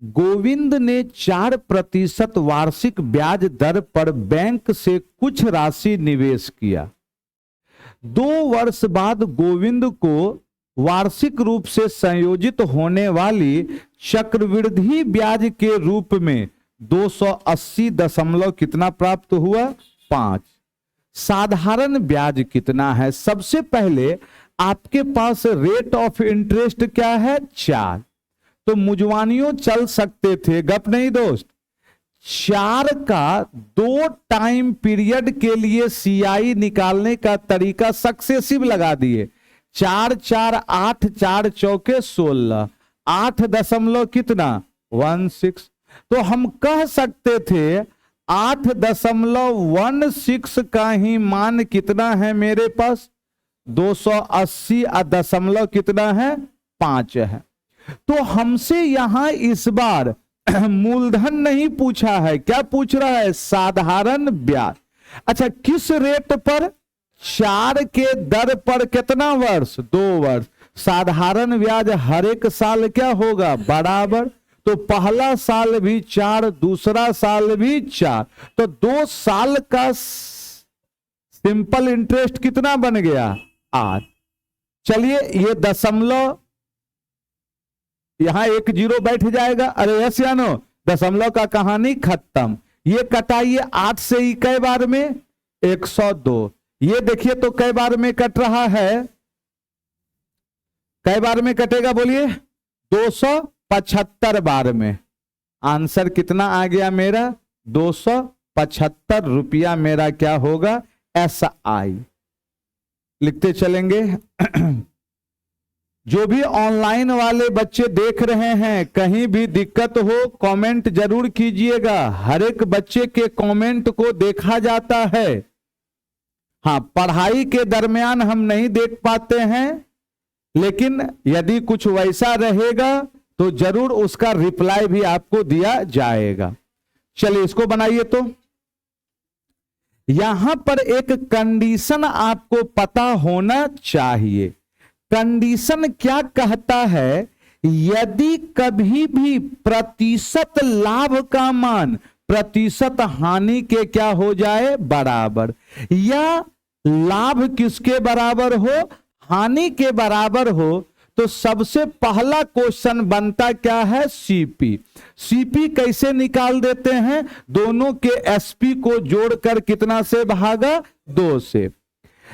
गोविंद ने 4% वार्षिक ब्याज दर पर बैंक से कुछ राशि निवेश किया। 2 वर्ष बाद गोविंद को वार्षिक रूप से संयोजित होने वाली चक्रवृद्धि ब्याज के रूप में 280 दशमलव कितना प्राप्त हुआ? 5। साधारण ब्याज कितना है? सबसे पहले आपके पास रेट ऑफ इंटरेस्ट क्या है? 4। तो मुजवानियों चल सकते थे, गप नहीं दोस्त। 4 का 2 टाइम पीरियड के लिए सीआई निकालने का तरीका सक्सेसिव लगा दिए। 4 4 8, 4 चौके 16, 8 दशमलव कितना? 16। तो हम कह सकते थे 8.16 का ही मान कितना है मेरे पास? 280 दशमलव कितना है? 5 है। तो हमसे यहां इस बार मूलधन नहीं पूछा है, क्या पूछ रहा है? साधारण ब्याज। अच्छा, किस रेट पर? 4 के दर पर कितना वर्ष? 2 वर्ष। साधारण ब्याज हर एक साल क्या होगा? बराबर। तो पहला साल भी 4, दूसरा साल भी 4, तो 2 साल का सिंपल इंटरेस्ट कितना बन गया? 8। चलिए ये दशमलव यहां 1 जीरो बैठ जाएगा। अरे यस या नो? दशमलव का कहानी खत्म। ये कटाइए 8 से ही कई बार में? 102। ये देखिए तो कई बार में कट रहा है? कई बार में कटेगा बोलिए? 275 बार में। आंसर कितना आ गया मेरा? 275 रुपया मेरा क्या होगा? SI। लिखते चलेंगे। जो भी ऑनलाइन वाले बच्चे देख रहे हैं, कहीं भी दिक्कत हो कमेंट जरूर कीजिएगा। हर एक बच्चे के कमेंट को देखा जाता है। हाँ, पढ़ाई के दरमियान हम नहीं देख पाते हैं, लेकिन यदि कुछ वैसा रहेगा तो जरूर उसका रिप्लाई भी आपको दिया जाएगा। चलिए इसको बनाइए। तो यहां पर एक कंडीशन आपको पता होना चाहिए। कंडीशन क्या कहता है? यदि कभी भी प्रतिशत लाभ का मान प्रतिशत हानि के क्या हो जाए? बराबर, या लाभ किसके बराबर हो? हानि के बराबर हो, तो सबसे पहला क्वेश्चन बनता क्या है? सीपी। सीपी कैसे निकाल देते हैं? दोनों के एसपी को जोड़कर कितना से भागा? 2 से।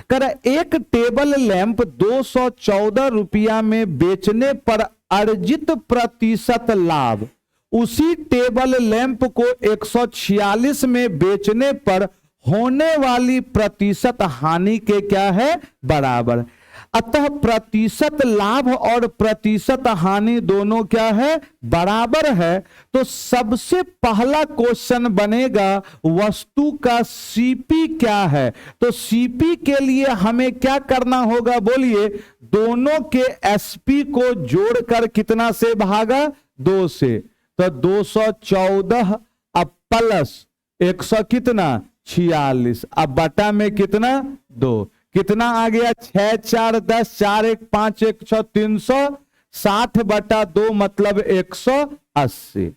कर एक टेबल लैंप 214 रुपया में बेचने पर अर्जित प्रतिशत लाभ उसी टेबल लैंप को 146 में बेचने पर होने वाली प्रतिशत हानि के क्या है? बराबर। अतः प्रतिशत लाभ और प्रतिशत हानि दोनों क्या है? बराबर है। तो सबसे पहला क्वेश्चन बनेगा वस्तु का सीपी क्या है? तो सीपी के लिए हमें क्या करना होगा बोलिए? दोनों के एसपी को जोड़कर कितना से भागा? 2 से। तो 214 अब प्लस 100 कितना? 46, अब बटा में कितना? 2। कितना आ गया? 6 4 10, 4 1 5 1 6, 360 बटा 2 मतलब 180।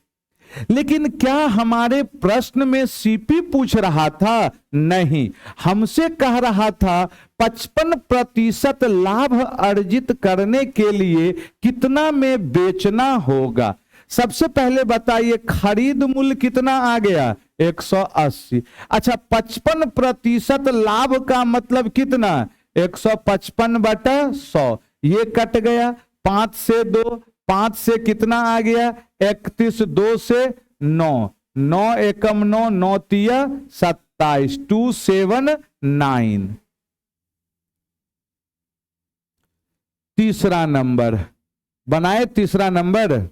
लेकिन क्या हमारे प्रश्न में सीपी पूछ रहा था? नहीं, हमसे कह रहा था 55% लाभ अर्जित करने के लिए कितना में बेचना होगा। सबसे पहले बताइए खरीद मूल्य कितना आ गया? 180। अच्छा, 55% लाभ का मतलब कितना? 155 बटा 100। ये कट गया। 5 से 2, 5 से कितना आ गया? 31, 2 से 9, 9 एकम 9, 9 तिया 27, 279। तीसरा नंबर बनाए। तीसरा नंबर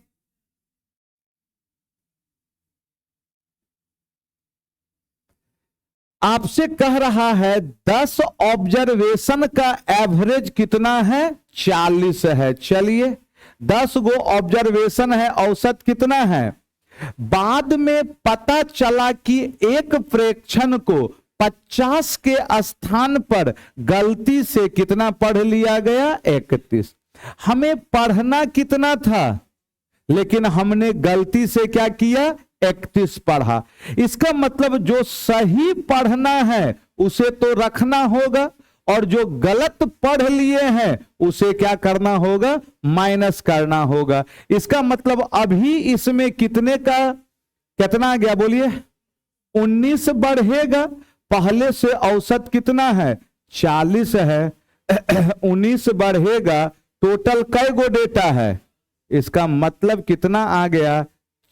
आपसे कह रहा है 10 ऑब्जर्वेशन का एवरेज कितना है? 40 है। चलिए 10 गो ऑब्जर्वेशन है, औसत कितना है? बाद में पता चला कि एक प्रेक्षण को 50 के स्थान पर गलती से कितना पढ़ लिया गया? 31। हमें पढ़ना कितना था? लेकिन हमने गलती से क्या किया, 31 पढ़ा। इसका मतलब जो सही पढ़ना है उसे तो रखना होगा, और जो गलत पढ़ लिए हैं उसे क्या करना होगा, माइनस करना होगा। इसका मतलब अभी इसमें कितने का कितना आ गया बोलिए, 19 बढ़ेगा। पहले से औसत कितना है, 40 है। 19 बढ़ेगा, टोटल कै गो डेटा है, इसका मतलब कितना आ गया,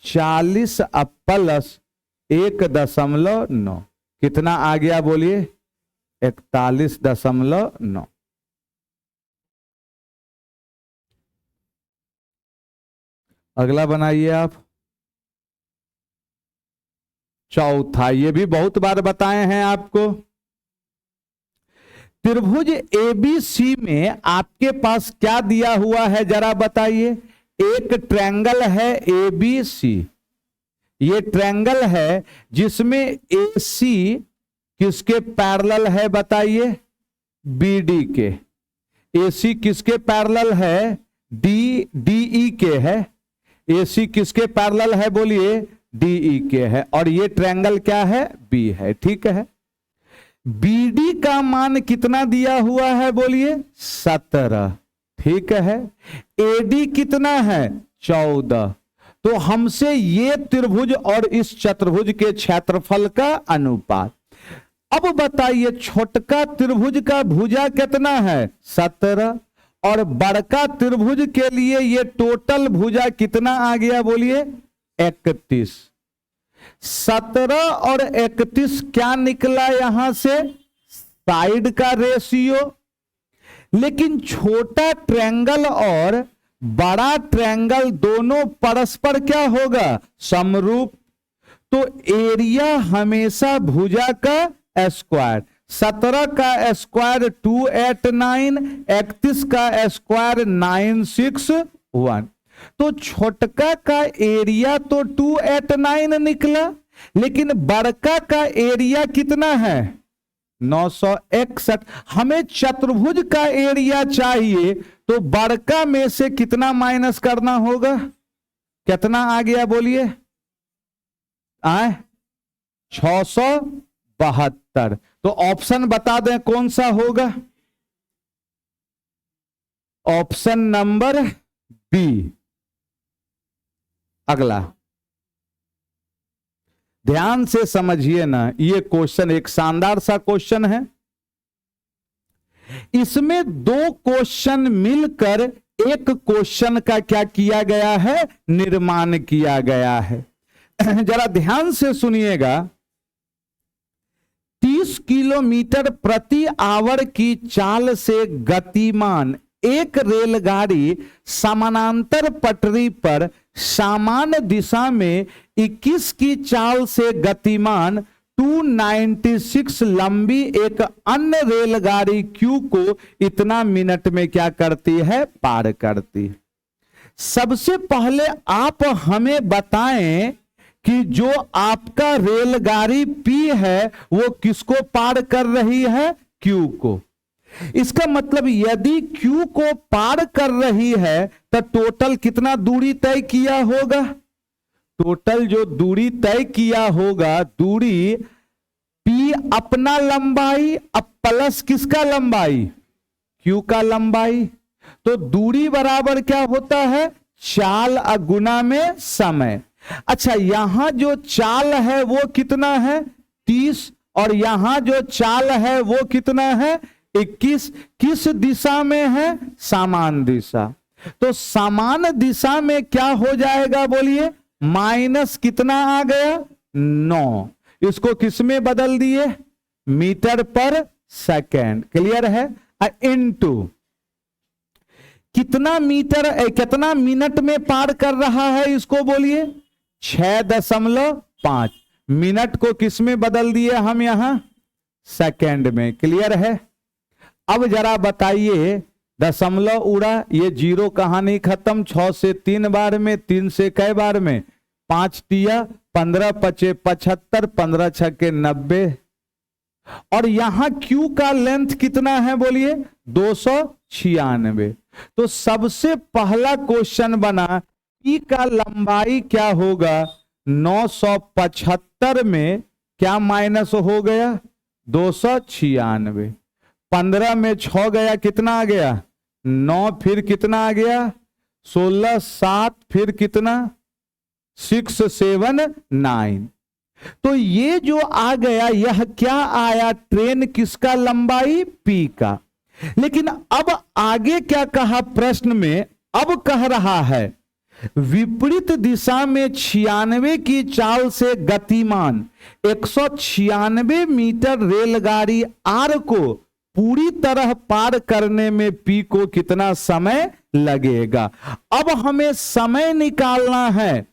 40 प्लस 1.9 कितना आ गया बोलिए, 41.9। अगला बनाइए आप, चौथा। ये भी बहुत बार बताए हैं आपको। त्रिभुज एबीसी में आपके पास क्या दिया हुआ है जरा बताइए। एक ट्रायंगल है एबीसी, ये ट्रायंगल है जिसमें एसी किसके पैरेलल है बताइए, बीडी के। एसी किसके पैरेलल है, डीई के है। एसी किसके पैरेलल है बोलिए, डीई के है। और ये ट्रायंगल क्या है, बी है। ठीक है, बीडी का मान कितना दिया हुआ है बोलिए, 17। ठीक है, एडी कितना है, 14। तो हमसे ये त्रिभुज और इस चतुर्भुज के क्षेत्रफल का अनुपात। अब बताइए छोटका त्रिभुज का भुजा कितना है, 17, और बड़का त्रिभुज के लिए ये टोटल भुजा कितना आ गया बोलिए, 31। 17 और 31 क्या निकला यहां से, साइड का रेशियो। लेकिन छोटा ट्रायंगल और बड़ा ट्रायंगल दोनों परस्पर क्या होगा, समरूप। तो एरिया हमेशा भुजा का स्क्वायर, 17 का स्क्वायर 289, 31 का स्क्वायर 961। तो छोटका का एरिया तो 289 निकला, लेकिन बड़का का एरिया कितना है, 961। हमें चतुर्भुज का एरिया चाहिए, तो बड़का में से कितना माइनस करना होगा, कितना आ गया बोलिए, 672। तो ऑप्शन बता दें कौन सा होगा, ऑप्शन नंबर बी। अगला ध्यान से समझिए ना, ये क्वेश्चन एक शानदार सा क्वेश्चन है। इसमें दो क्वेश्चन मिलकर एक क्वेश्चन का क्या किया गया है, निर्माण किया गया है। जरा ध्यान से सुनिएगा। 30 किलोमीटर प्रति आवर की चाल से गतिमान एक रेलगाड़ी समानांतर पटरी पर समान दिशा में 21 की चाल से गतिमान 296 लंबी एक अन्य रेलगाड़ी क्यू को इतना मिनट में क्या करती है, पार करती है। सबसे पहले आप हमें बताएं कि जो आपका रेलगाड़ी पी है वो किसको पार कर रही है, क्यू को। इसका मतलब यदि क्यू को पार कर रही है तो टोटल कितना दूरी तय किया होगा, टोटल जो दूरी तय किया होगा, दूरी पी अपना लंबाई अब प्लस किसका लंबाई, क्यू का लंबाई। तो दूरी बराबर क्या होता है, चाल गुना में समय। अच्छा, यहां जो चाल है वो कितना है, 30, और यहां जो चाल है वो कितना है, 21। किस दिशा में है, समान दिशा। तो समान दिशा में क्या हो जाएगा बोलिए, माइनस कितना आ गया, 9। इसको किस में बदल दिए, मीटर पर सेकेंड। क्लियर है। इनटू कितना मीटर, कितना मिनट में पार कर रहा है, इसको बोलिए 6.5 मिनट को किस में बदल दिए हम, यहां सेकेंड में। क्लियर है। अब जरा बताइए, दशमलव उड़ा, ये जीरो कहानी खत्म। 6 से 3 बार में, 3 से कई बार में, 5 टिया 15 पचे 75, 15 छक्के 90। और यहां क्यू का लेंथ कितना है बोलिए, 296। तो सबसे पहला क्वेश्चन बना पी का लंबाई क्या होगा, 975 में क्या माइनस हो गया, 296। 15 में 6 गया, कितना आ गया 9, फिर कितना आ गया 16, 7, फिर कितना 6, 7, 9। तो ये जो आ गया यह क्या आया, ट्रेन किसका लंबाई, पी का। लेकिन अब आगे क्या कहा प्रश्न में, अब कह रहा है विपरीत दिशा में 96 की चाल से गतिमान 196 मीटर रेलगाड़ी आर को पूरी तरह पार करने में पी को कितना समय लगेगा। अब हमें समय निकालना है,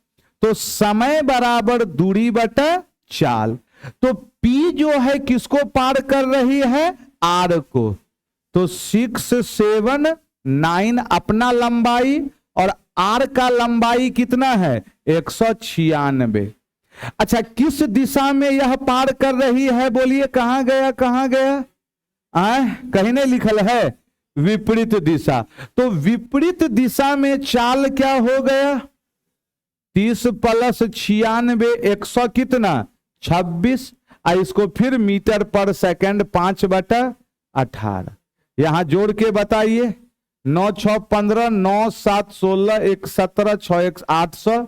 तो समय बराबर दूरी बटा चाल। तो पी जो है किसको पार कर रही है, आर को। तो 6, 7, 9 अपना लंबाई और आर का लंबाई कितना है 196। अच्छा, किस दिशा में यह पार कर रही है, बोलिए कहां गया, कहां गया, कहीं नहीं लिखल है, विपरीत दिशा। तो विपरीत दिशा में चाल क्या हो गया, 30 + 96, 100 कितना 26। इसको फिर मीटर पर सेकंड 5/18। यहां जोड़ के बताइए, 9, 6, 15, 9, 7, 16, 1, 17, 6, 1, 800।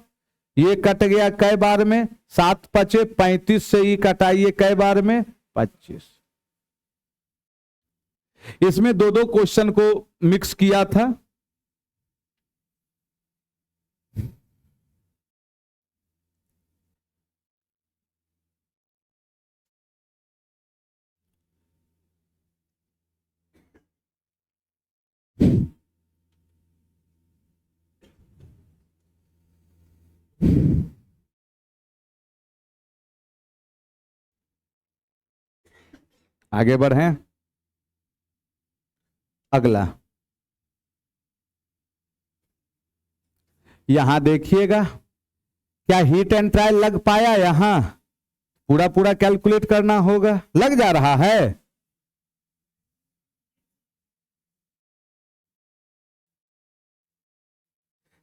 ये कट गया कै बार में, 7, 5, 35 से ही कटाइए कै बार में 25। इसमें दो दो क्वेश्चन को मिक्स किया था। आगे बढ़ें, अगला यहां देखिएगा, क्या हीट एंड ट्रायल लग पाया, यहां पूरा पूरा कैलकुलेट करना होगा, लग जा रहा है।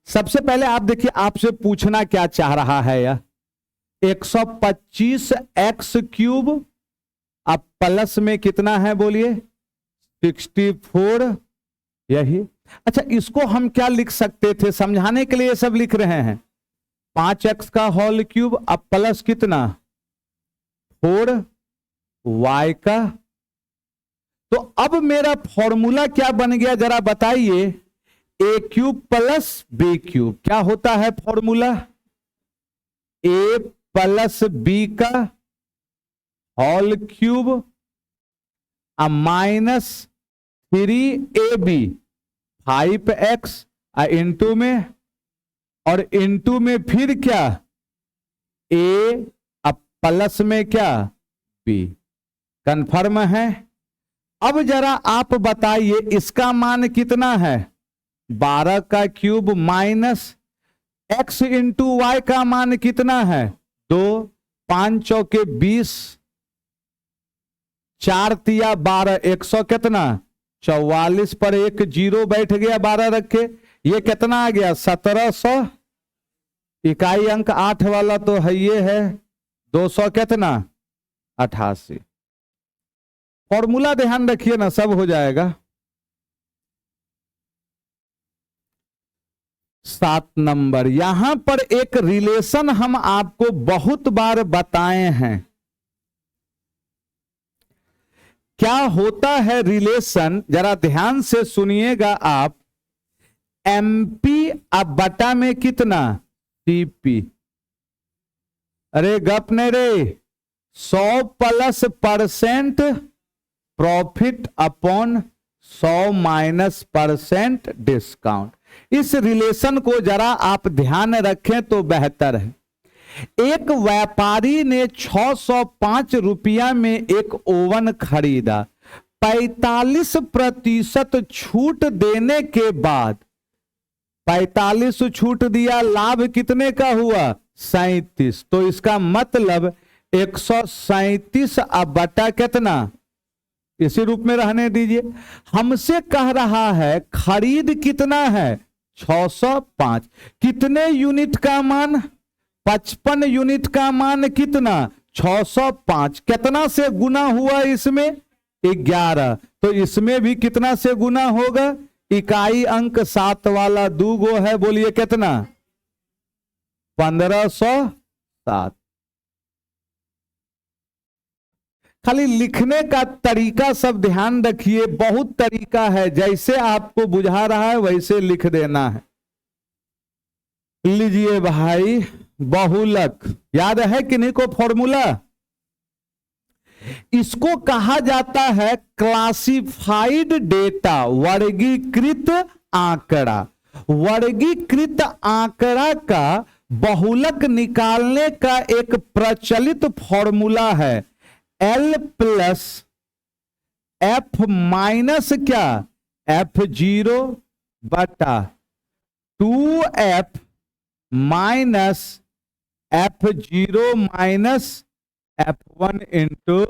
सबसे पहले आप देखिए, आपसे पूछना क्या चाह रहा है यह, 125x3 अब प्लस में कितना है बोलिए 64, यही। अच्छा, इसको हम क्या लिख सकते थे, समझाने के लिए सब लिख रहे हैं, 5x का होल क्यूब अब प्लस कितना 4y का। तो अब मेरा फॉर्मूला क्या बन गया जरा बताइए, a³ + b³, क्या होता है फॉर्मूला, a + b का whole cube -3ab 5x into में, और इंटू में फिर क्या a अब प्लस में क्या b, कंफर्म है। अब जरा आप बताइए इसका मान कितना है, 12 का cube minus x into y का मान कितना है 2, 5 चौके 20, 4 तिया 12, 100 कितना 44 पर एक जीरो बैठ गया, 12 रखे, ये कितना आ गया 1700। इकाई अंक 8 वाला तो है, ये है 200 कितना 88। फॉर्मूला ध्यान रखिए ना, सब हो जाएगा। 7 नंबर, यहां पर एक रिलेशन हम आपको बहुत बार बताए हैं। क्या होता है रिलेशन, जरा ध्यान से सुनिएगा आप, एमपी अब बटा में कितना टीपी, अरे गप नहीं रे, 100+% प्रॉफिट अपॉन 100- डिस्काउंट। इस रिलेशन को जरा आप ध्यान रखें तो बेहतर है। एक व्यापारी ने 605 रुपया में एक ओवन खरीदा, 45% छूट देने के बाद 45 छूट दिया, लाभ कितने का हुआ 37। तो इसका मतलब 137 अब बटा कितना, इसी रूप में रहने दीजिए। हमसे कह रहा है खरीद कितना है 605। कितने यूनिट का मान? 55 यूनिट का मान कितना? 605। कितना से गुना हुआ इसमें? 11। तो इसमें भी कितना से गुना होगा? इकाई अंक 7 वाला 2 गो है, बोलिए कितना? 1507। खाली लिखने का तरीका सब ध्यान रखिए, बहुत तरीका है, जैसे आपको बुझा रहा है वैसे लिख देना है। लीजिए भाई, बहुलक याद है कि नहीं को फॉर्मूला? इसको कहा जाता है क्लासिफाइड डेटा, वर्गीकृत आंकड़ा। वर्गीकृत आंकड़ा का बहुलक निकालने का एक प्रचलित फॉर्मूला है L प्लस F माइनस क्या? F0 बटा 2F minus F0 minus F1 into.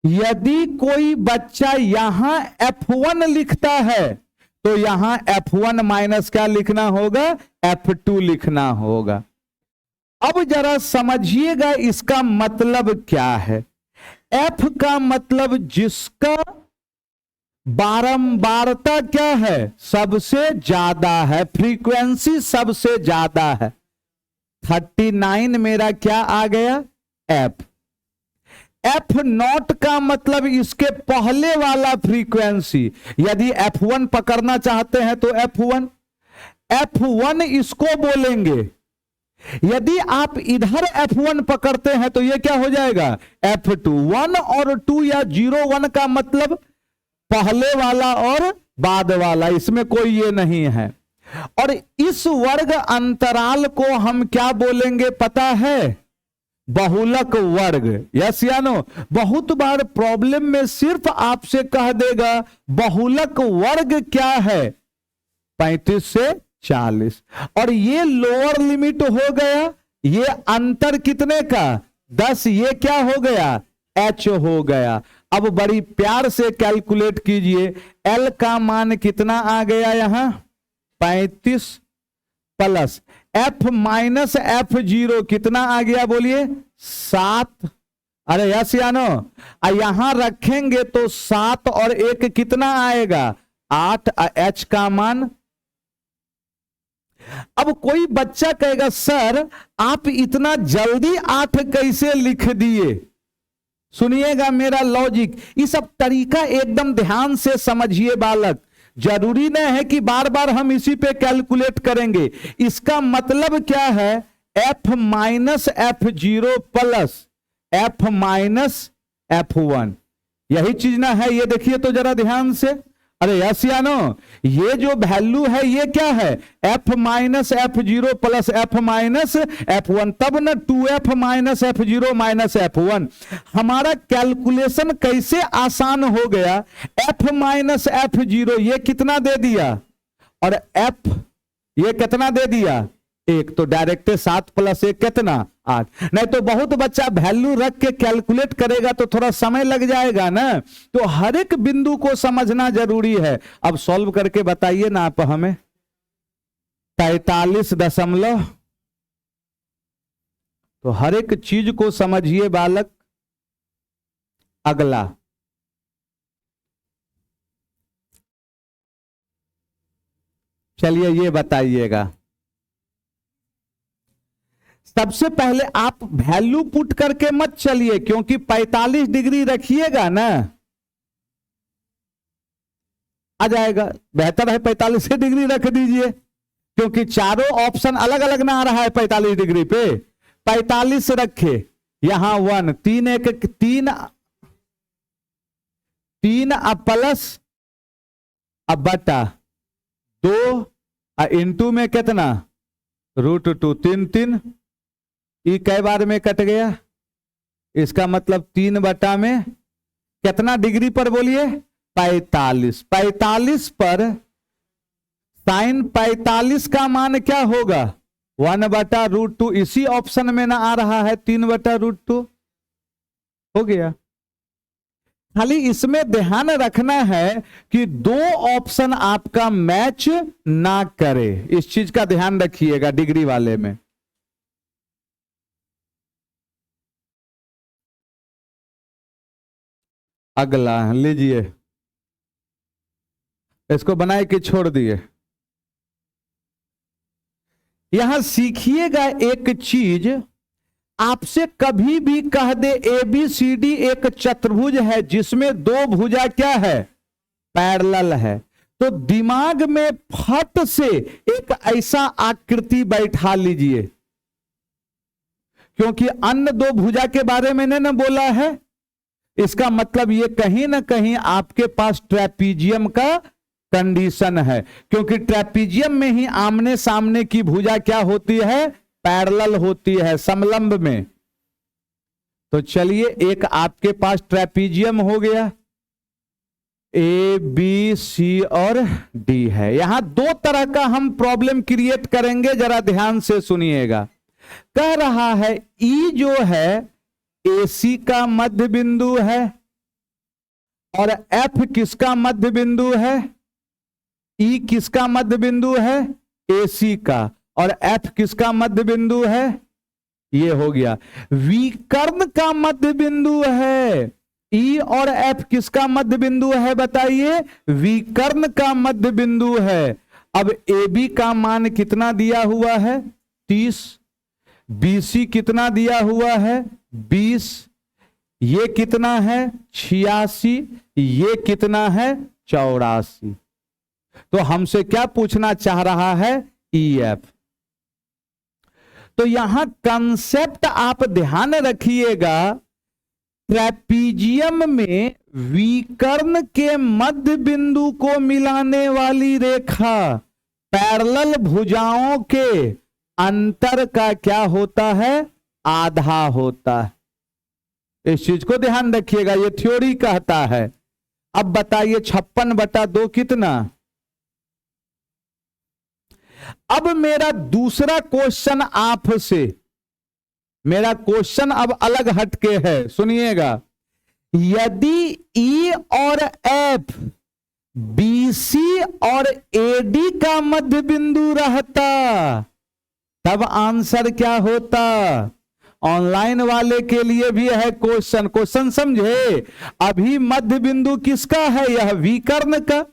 यदि कोई बच्चा यहां F1 लिखता है तो यहां F1 माइनस क्या लिखना होगा? F2 लिखना होगा। अब जरा समझिएगा इसका मतलब क्या है। F का मतलब जिसका बारंबारता क्या है? सबसे ज्यादा है, फ्रीक्वेंसी सबसे ज्यादा है। 39 मेरा क्या आ गया? F। F0 का मतलब इसके पहले वाला फ्रीक्वेंसी। यदि F1 पकड़ना चाहते हैं तो F1, F1 इसको बोलेंगे। यदि आप इधर F1 पकड़ते हैं तो ये क्या हो जाएगा? F2। 1 और 2 या 0 1 का मतलब पहले वाला और बाद वाला, इसमें कोई ये नहीं है। और इस वर्ग अंतराल को हम क्या बोलेंगे पता है? बहुलक वर्ग। यस या नो? बहुत बार प्रॉब्लम में सिर्फ आपसे कह देगा बहुलक वर्ग क्या है? 35 से 40। और ये लोअर लिमिट हो गया, ये अंतर कितने का? 10। ये क्या हो गया? H हो गया। अब बड़ी प्यार से कैलकुलेट कीजिए, L का मान कितना आ गया यहां? 35 प्लस F माइनस F0 कितना आ गया बोलिए? 7। अरे यस या नो? यहां रखेंगे तो 7 और 1 कितना आएगा? 8। H का मान। अब कोई बच्चा कहेगा सर आप इतना जल्दी 8 कैसे लिख दिए? सुनिएगा मेरा लॉजिक, ये सब तरीका एकदम ध्यान से समझिए बालक। जरूरी नहीं है कि बार बार हम इसी पे कैलकुलेट करेंगे। इसका मतलब क्या है? F minus F0 plus F minus F1, यही चीज ना है। ये देखिए तो जरा ध्यान से। अरे यस या नो? ये जो वैल्यू है ये क्या है? F minus F0 plus F minus F1, तब ना 2F minus F0 minus F1। हमारा कैलकुलेशन कैसे आसान हो गया? F माइनस F0 ये कितना दे दिया, और F ये कितना दे दिया? 1। तो डायरेक्ट 7 प्लस 1 कितना? 8। नहीं तो बहुत बच्चा वैल्यू रख के कैलकुलेट करेगा तो थोड़ा समय लग जाएगा ना। तो हर एक बिंदु को समझना जरूरी है। अब सॉल्व करके बताइए ना आप हमें। 43 दशमलव। तो हर एक चीज को समझिए बालक। अगला चलिए ये बताइएगा। सबसे पहले आप वैल्यू पुट करके मत चलिए, क्योंकि 45 डिग्री रखिएगा ना आ जाएगा। बेहतर है 45 डिग्री रख दीजिए, क्योंकि चारों ऑप्शन अलग अलग ना आ रहा है 45 डिग्री पे। 45 रखे, यहां 1 3 1 3 प्लस अब बटा 2 इंटू में कितना? √2। 3 3 ये कई बार में कट गया। इसका मतलब 3 बटा में कितना डिग्री पर बोलिए? 45। 45 पर साइन 45 का मान क्या होगा? 1 बटा √2। इसी ऑप्शन में ना आ रहा है 3 बटा √2 हो गया। खाली इसमें ध्यान रखना है कि दो ऑप्शन आपका मैच ना करे, इस चीज का ध्यान रखिएगा डिग्री वाले में। अगला लीजिए, इसको बनाए कि छोड़ दिए। यहां सीखिएगा एक चीज, आपसे कभी भी कह दे ABCD एक चतुर्भुज है जिसमें दो भुजा क्या है, पैरेलल है, तो दिमाग में फट से एक ऐसा आकृति बैठा लीजिए, क्योंकि अन्य दो भुजा के बारे में ने बोला है, इसका मतलब ये कहीं ना कहीं आपके पास ट्रेपीजियम का कंडीशन है, क्योंकि ट्रेपीजियम में ही आमने सामने की भुजा क्या होती है, पैरेलल होती है, समलंब में। तो चलिए एक आपके पास ट्रेपीजियम हो गया, ABC और D है। यहां दो तरह का हम प्रॉब्लम क्रिएट करेंगे, जरा ध्यान से सुनिएगा। कह रहा है E जो है AC का मध्य बिंदु है, और F किसका मध्य बिंदु है, E किसका मध्य बिंदु है, AC का, और F किसका मध्य बिंदु है, ये हो गया। विकर्ण का मध्य बिंदु है, E और F किसका मध्य बिंदु है बताइए, विकर्ण का मध्य बिंदु है। अब AB का मान कितना दिया हुआ है, 30, BC कितना दिया हुआ है, 20, ये कितना है 86, ये कितना है 84। तो हमसे क्या पूछना चाह रहा है, EF। तो यहां कंसेप्ट आप ध्यान रखिएगा, ट्रेपीजियम में विकर्ण के मध्य बिंदु को मिलाने वाली रेखा पैरेलल भुजाओं के अंतर का क्या होता है, आधा होता है। इस चीज को ध्यान रखिएगा, ये थ्योरी कहता है। अब बताइए 56/2 कितना। अब मेरा दूसरा क्वेश्चन आपसे, मेरा क्वेश्चन अब अलग हटके है, सुनिएगा। यदि E और F BC और AD का मध्य बिंदु रहता, तब आंसर क्या होता। ऑनलाइन वाले के लिए भी है क्वेश्चन, क्वेश्चन समझे। अभी मध्य बिंदु किसका है, यह विकर्ण का।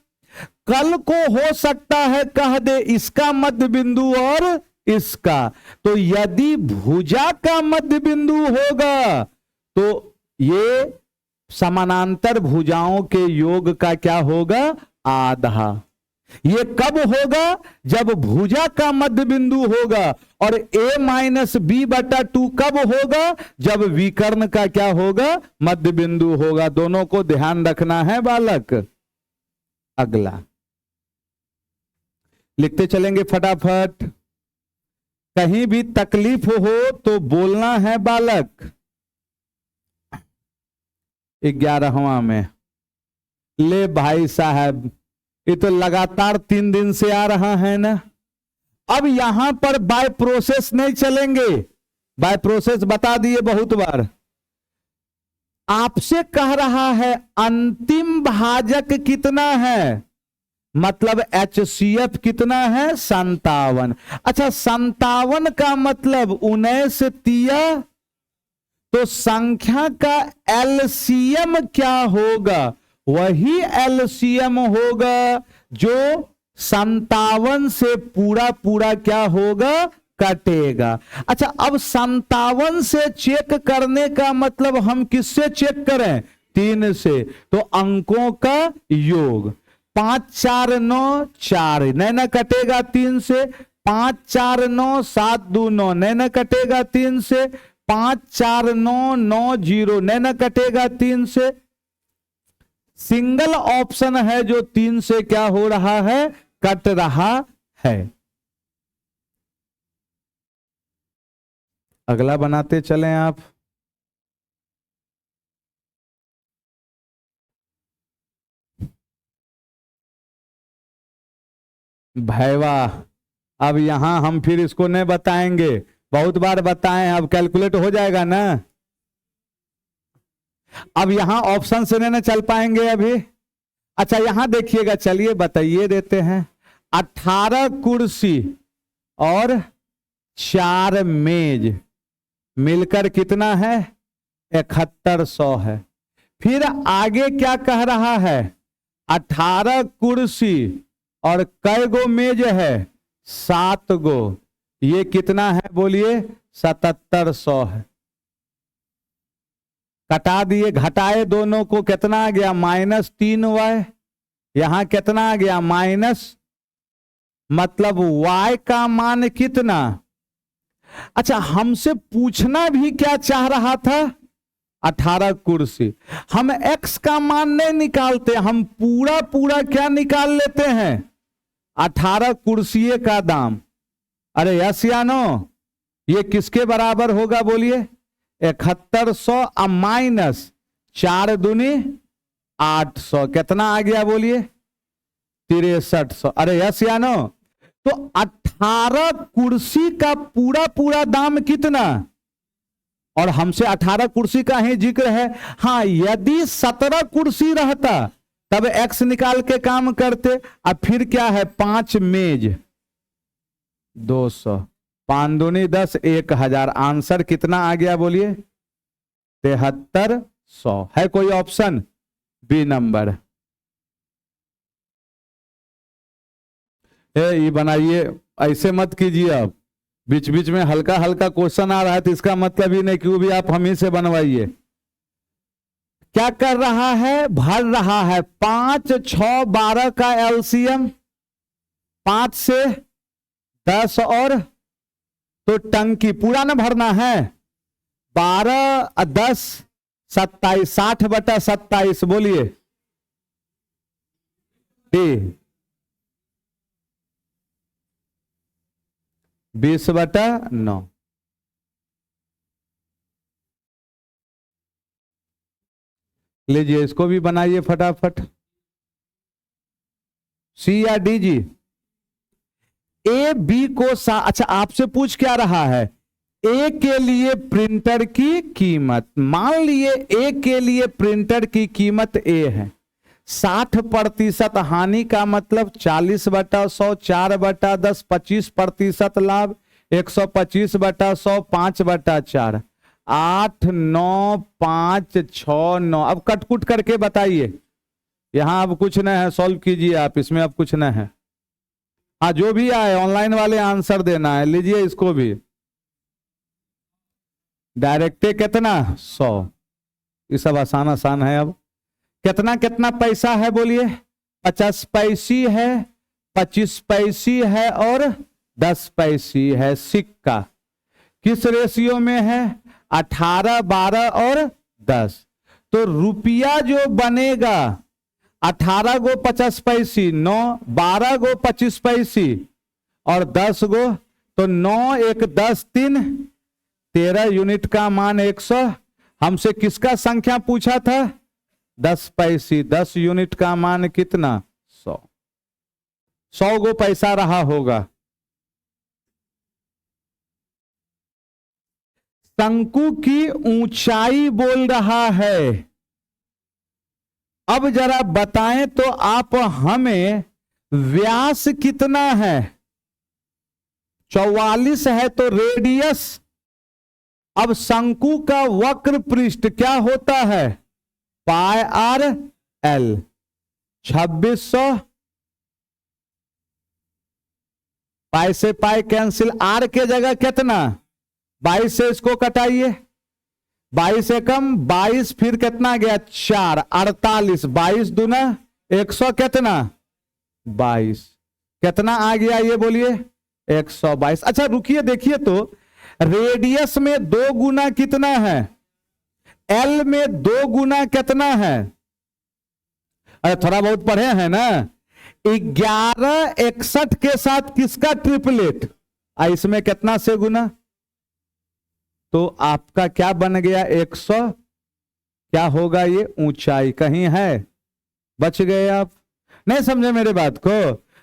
कल को हो सकता है कह दे इसका मध्य बिंदु और इसका। तो यदि भुजा का मध्य बिंदु होगा तो ये समानांतर भुजाओं के योग का क्या होगा, आधा। ये कब होगा, जब भुजा का मध्य बिंदु होगा। और A-B/2 कब होगा, जब विकर्ण का क्या होगा, मध्य बिंदु होगा। दोनों को ध्यान रखना है बालक। अगला लिखते चलेंगे फटाफट, कहीं भी तकलीफ हो तो बोलना है बालक। 11वां में ले भाई साहब, ये तो लगातार 3 दिन से आ रहा है ना। अब यहां पर बाय प्रोसेस नहीं चलेंगे, बाय प्रोसेस बता दिए बहुत बार। आपसे कह रहा है अंतिम भाजक कितना है, मतलब HCF कितना है 57। अच्छा 57 का मतलब 19 तिया, तो संख्या का LCM क्या होगा, वही LCM होगा जो 57 से पूरा पूरा क्या होगा, कटेगा। अच्छा अब 57 से चेक करने का मतलब हम किससे चेक करें, 3 से। तो अंकों का योग 5 4 9 4 नैना कटेगा 3 से, 5 4 9 7 2 9 नैना कटेगा 3 से, 5 4 9 9 0 नैना कटेगा 3 से। सिंगल ऑप्शन है जो 3 से क्या हो रहा है, कट रहा है। अगला बनाते चलें आप। भैया अब यहां हम फिर इसको नहीं बताएंगे, बहुत बार बताएं, अब कैलकुलेट हो जाएगा ना। अब यहां ऑप्शन से नहीं चल पाएंगे अभी। अच्छा यहां देखिएगा, चलिए बताइए देते हैं। 18 कुर्सी और 4 मेज मिलकर कितना है? 7100 है। फिर आगे क्या कह रहा है? 18 कुर्सी और कै गो मेज है? 7 गो। ये कितना है बोलिए? 7700 है। कटा दिए, घटाए दोनों को, कितना आ गया? -3y। यहां कितना आ गया? माइनस, मतलब y का मान कितना? अच्छा हमसे पूछना भी क्या चाह रहा था? 18 कुर्सी। हम x का मान नहीं निकालते, हम पूरा पूरा क्या निकाल लेते हैं? 18 कुर्सी का दाम। अरे यस या नो? ये किसके बराबर होगा बोलिए? 7100 माइनस 4 दूनी 800, कितना आ गया बोलिए? 6300। अरे यस या नो? तो 18 कुर्सी का पूरा पूरा दाम कितना? और हमसे 18 कुर्सी का ही जिक्र है। हाँ, यदि 17 कुर्सी रहता तब x निकाल के काम करते। अब फिर क्या है? 5 मेज 200, 5 दूनी 10, 1000। आंसर कितना आ गया बोलिए? 7300। है कोई ऑप्शन? B number. ये बनाइए, ऐसे मत कीजिए आप। बीच बीच में हल्का हल्का क्वेश्चन आ रहा है तो इसका मतलब ही नहीं कि वो भी आप हम ही से बनवाइए। क्या कर रहा है? भर रहा है। 5, 6, 12 का एलसीएम, 5 से 10 और तो टंकी पूरा ना भरना है। 12 10 27, 60/27 बोलिए। डी 20/9। लीजिए इसको भी बनाइए फटाफट। सी या डी जी? ए बी को अच्छा आपसे पूछ क्या रहा है? ए के लिए प्रिंटर की कीमत, मान लिए ए के लिए प्रिंटर की कीमत ए है। 60% हानि का मतलब 40/100, 4/10, 25% लाभ, 125/100, 5/4, 8, 9, 5, 6, 9। अब कटकुट करके बताइए। यहां अब कुछ नहीं है, सॉल्व कीजिए आप, इसमें अब कुछ नहीं है। हाँ जो भी आए ऑनलाइन वाले आंसर देना है। लीजिए इसको भी। डायरेक्टे कितना? 100। ये सब आसान आसान है। अब कितना कितना पैसा है बोलिए? 50 पैसी है, 25 पैसी है और 10 पैसी है। सिक्का किस रेशियो में है? 18, 12 और 10। तो रुपया जो बनेगा 18 गो 50 पैसी, 9, 12 गो 25 पैसी और 10 गो, तो 9 1 10 3 13 यूनिट का मान 100। हमसे किसका संख्या पूछा था? 10 पैसी। 10 यूनिट का मान कितना? 100। 100 गो पैसा रहा होगा। शंकु की ऊंचाई बोल रहा है। अब जरा बताएं तो आप हमें, व्यास कितना है? 44 है तो रेडियस। अब शंकु का वक्र पृष्ठ क्या होता है? πr/l। 2600, पाई से पाई कैंसिल, आर के जगह कितना? 22 से इसको कटाइए। 22 से कम 22, फिर कितना गया? 4, 48, 22 दूना 100, कितना? 22। कितना आ गया ये बोलिए? 122। अच्छा रुकिए देखिए तो, रेडियस में 2 गुना कितना है? एल में 2 गुना कितना है? अरे थोड़ा बहुत पढ़े हैं ना। 1161 के साथ किसका ट्रिपलेट? इसमें कितना से गुना? तो आपका क्या बन गया? 100। क्या होगा ये? ऊंचाई। कहीं है? बच गए आप? नहीं समझे मेरे बात को?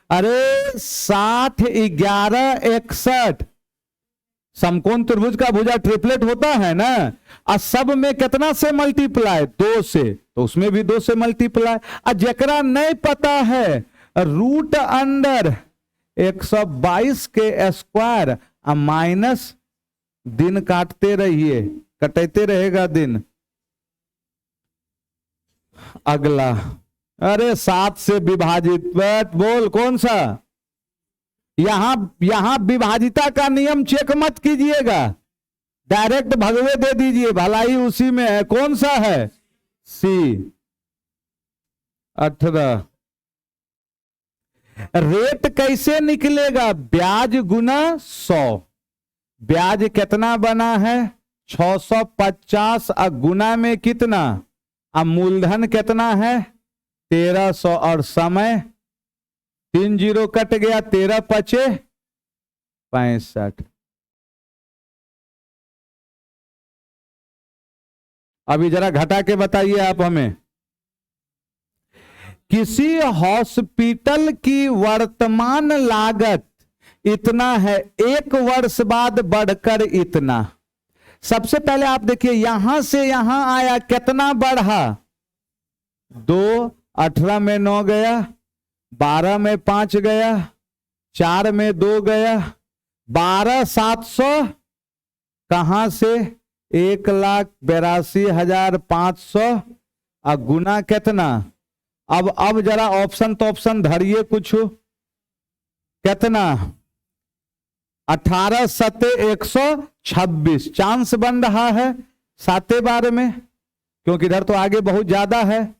अरे 60, 11, 61, समकोण त्रिभुज का भुजा ट्रिपलेट होता है ना, और सब में कितना से मल्टीप्लाई, 2 से, तो उसमें भी 2 से मल्टीप्लाई। और जकरा नहीं पता है रूट अंडर 122 के स्क्वायर माइनस, दिन काटते रहिए, कटते रहेगा दिन। अगला, अरे 7 से विभाजित, बोल कौन सा? यहां विभाजिता का नियम चेक मत कीजिएगा, डायरेक्ट भगवे दे दीजिए, भलाई उसी में है। कौन सा है? सी। 18। रेट कैसे निकलेगा? ब्याज गुना 100। ब्याज कितना बना है? 650, और गुना में कितना? अब मूलधन कितना है? 1300, और समय 3 जीरो कट गया, 13 पचे 65। अभी जरा घटा के बताइए आप हमें। किसी हॉस्पिटल की वर्तमान लागत इतना है, 1 वर्ष बाद बढ़कर इतना। सबसे पहले आप देखिए, यहां से यहां आया, कितना बढ़ा? 2, 18 में 9 गया, 12 में 5 गया, 4 में 2 गया, 12,700 कहां से? 1,82,500, और गुना कितना? अब जरा ऑप्शन तो ऑप्शन धरिए कुछ, कितना? 18 सते 126, चांस बन रहा है 7 बार में, क्योंकि इधर तो आगे बहुत ज्यादा है।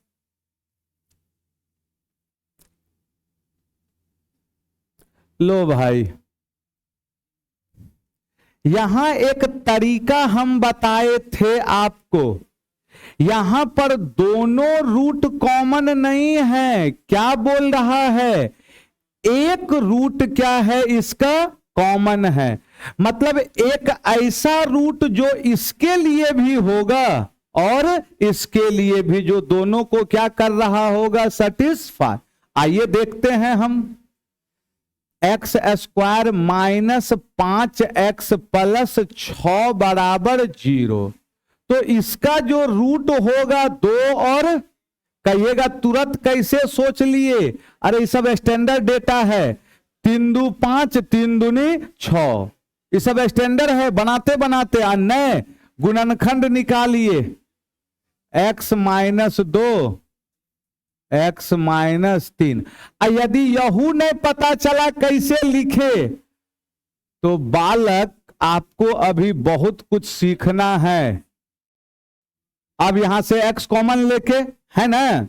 लो भाई, यहां एक तरीका हम बताए थे आपको, यहां पर दोनों रूट कॉमन नहीं है। क्या बोल रहा है? एक रूट क्या है इसका? कॉमन है। मतलब एक ऐसा रूट जो इसके लिए भी होगा और इसके लिए भी, जो दोनों को क्या कर रहा होगा? सेटिस्फाई। आइए देखते हैं हम। X square minus 5x plus 6 बराबर 0, तो इसका जो रूट होगा 2, और कहिएगा तुरंत कैसे सोच लिए? अरे ये सब स्टैंडर्ड डेटा है, 3 2 5, 3 दूनी 6, ये सब स्टैंडर्ड है। बनाते बनाते नए गुणनखंड निकालिए, x माइनस 2, x माइनस 3। यदि यहू नहीं पता चला कैसे लिखे, तो बालक आपको अभी बहुत कुछ सीखना है। अब यहां से x कॉमन लेके, है ना,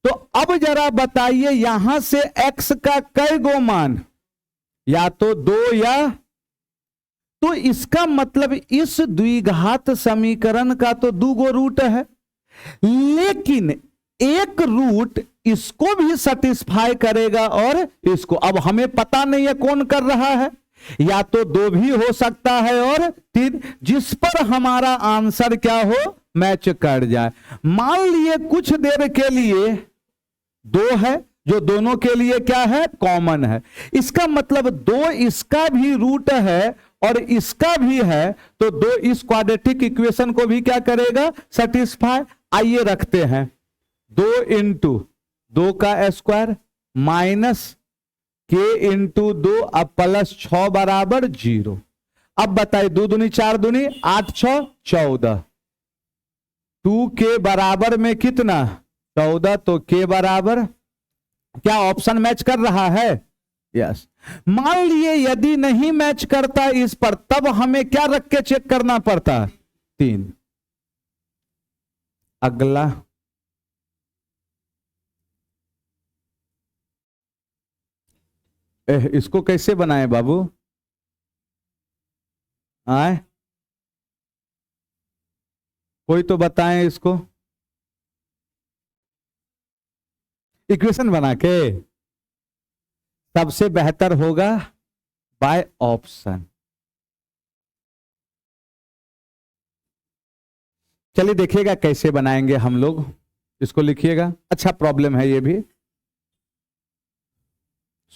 तो अब जरा बताइए यहां से x का कई गो मान? या तो 2 या, तो इसका मतलब इस द्विघात समीकरण का तो 2 गो रूट है, लेकिन एक रूट इसको भी सेटिस्फाई करेगा और इसको। अब हमें पता नहीं है कौन कर रहा है, या तो 2 भी हो सकता है और 3, जिस पर हमारा आंसर क्या हो? मैच कर जाए। मान लिए कुछ देर के लिए 2 है, जो दोनों के लिए क्या है? कॉमन है। इसका मतलब 2 इसका भी रूट है और इसका भी है, तो 2 इस क्वाड्रेटिक इक्वेशन को भी क्या करेगा? सेटिस्फाई। आइए रखते हैं, 2 इंटू 2 का स्क्वायर माइनस k इंटू 2 अब प्लस 6 बराबर 0। अब बताइए, 2 दूनी 4 दूनी 8 6 14, 2 के बराबर में कितना? 14, तो k बराबर क्या ऑप्शन मैच कर रहा है? यस। मान लिए यदि नहीं मैच करता इस पर, तब हमें क्या रख के चेक करना पड़ता? 3। अगला, इसको कैसे बनाए बाबू? आए, कोई तो बताएं इसको, इक्वेशन बना के। सबसे बेहतर होगा बाय ऑप्शन। चलिए देखिएगा कैसे बनाएंगे हम लोग, इसको लिखिएगा। अच्छा प्रॉब्लम है ये भी,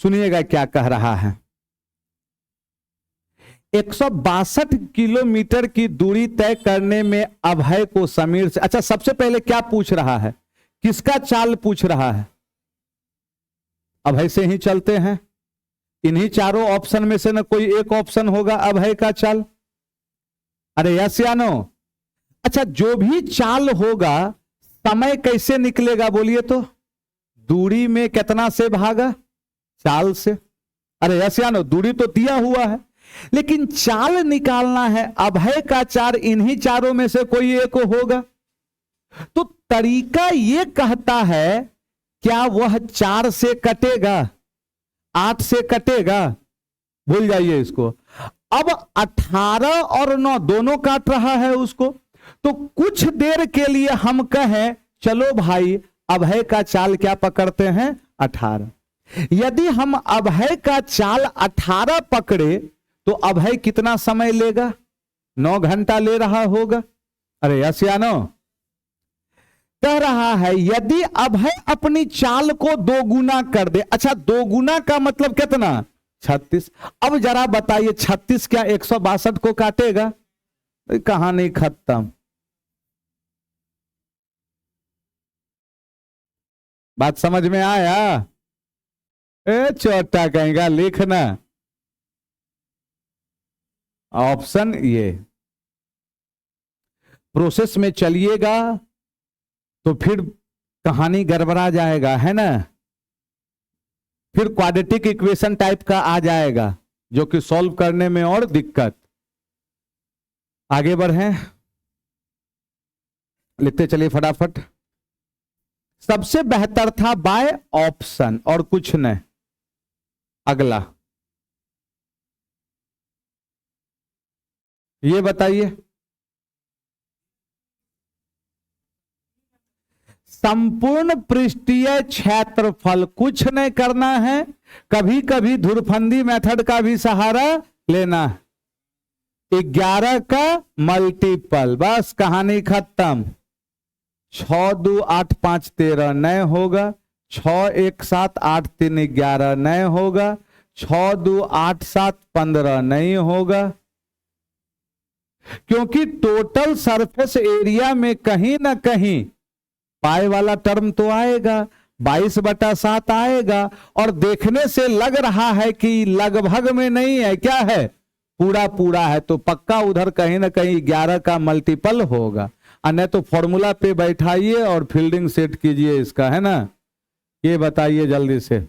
सुनिएगा क्या कह रहा है। 162 किलोमीटर की दूरी तय करने में अभय को समीर से, अच्छा सबसे पहले क्या पूछ रहा है, किसका चाल पूछ रहा है? अभय से ही चलते हैं, इन्हीं चारों ऑप्शन में से ना कोई एक ऑप्शन होगा अभय का चाल। अरे यस या नो? अच्छा जो भी चाल होगा समय कैसे निकलेगा बोलिए तो? दूरी में कितना से भागा? चाल से। अरे यस या नो? दूरी तो दिया हुआ है लेकिन चाल निकालना है, अभय का चाल इन्हीं चारों में से कोई एक होगा। तो तरीका यह कहता है क्या वह 4 से कटेगा, 8 से कटेगा? भूल जाइए इसको। अब 18 और 9 दोनों काट रहा है उसको, तो कुछ देर के लिए हम कहें चलो भाई अभय का चाल क्या पकड़ते हैं? 18। यदि हम अभय का चाल 18 पकड़े तो अभय कितना समय लेगा? 9 घंटा ले रहा होगा। अरे यस या नो? कह रहा है यदि अभय अपनी चाल को 2 गुना कर दे। अच्छा 2 गुना का मतलब कितना? 36। अब जरा बताइए 36 क्या 162 को काटेगा? कहानी खत्म। बात समझ में आया? चौथा कहेगा लिखना ऑप्शन ये। प्रोसेस में चलिएगा तो फिर कहानी गड़बड़ा जाएगा, है ना? फिर क्वाड्रेटिक इक्वेशन टाइप का आ जाएगा जो कि सॉल्व करने में और दिक्कत। आगे बढ़ें, लिखते चलिए फटाफट। सबसे बेहतर था बाय ऑप्शन और कुछ नहीं। अगला ये बताइए, संपूर्ण पृष्ठीय क्षेत्रफल, कुछ नहीं करना है, कभी कभी धुरफंदी मेथड का भी सहारा लेना है। 11 का मल्टीपल, बस कहानी खत्म। 6 2 8 5 13 नए होगा, 6 1 7 8 3 11 नए होगा, 6 2 8 7 15 नहीं होगा, क्योंकि टोटल सरफेस एरिया में कहीं ना कहीं पाई वाला टर्म तो आएगा, 22/7 आएगा, और देखने से लग रहा है कि लगभग में नहीं है, क्या है? पूरा पूरा है, तो पक्का उधर कहीं ना कहीं 11 का मल्टीपल होगा। अन्य तो फॉर्मूला पे बैठाइए और फील्डिंग सेट कीजिए इसका, है ना? ये बताइए जल्दी से।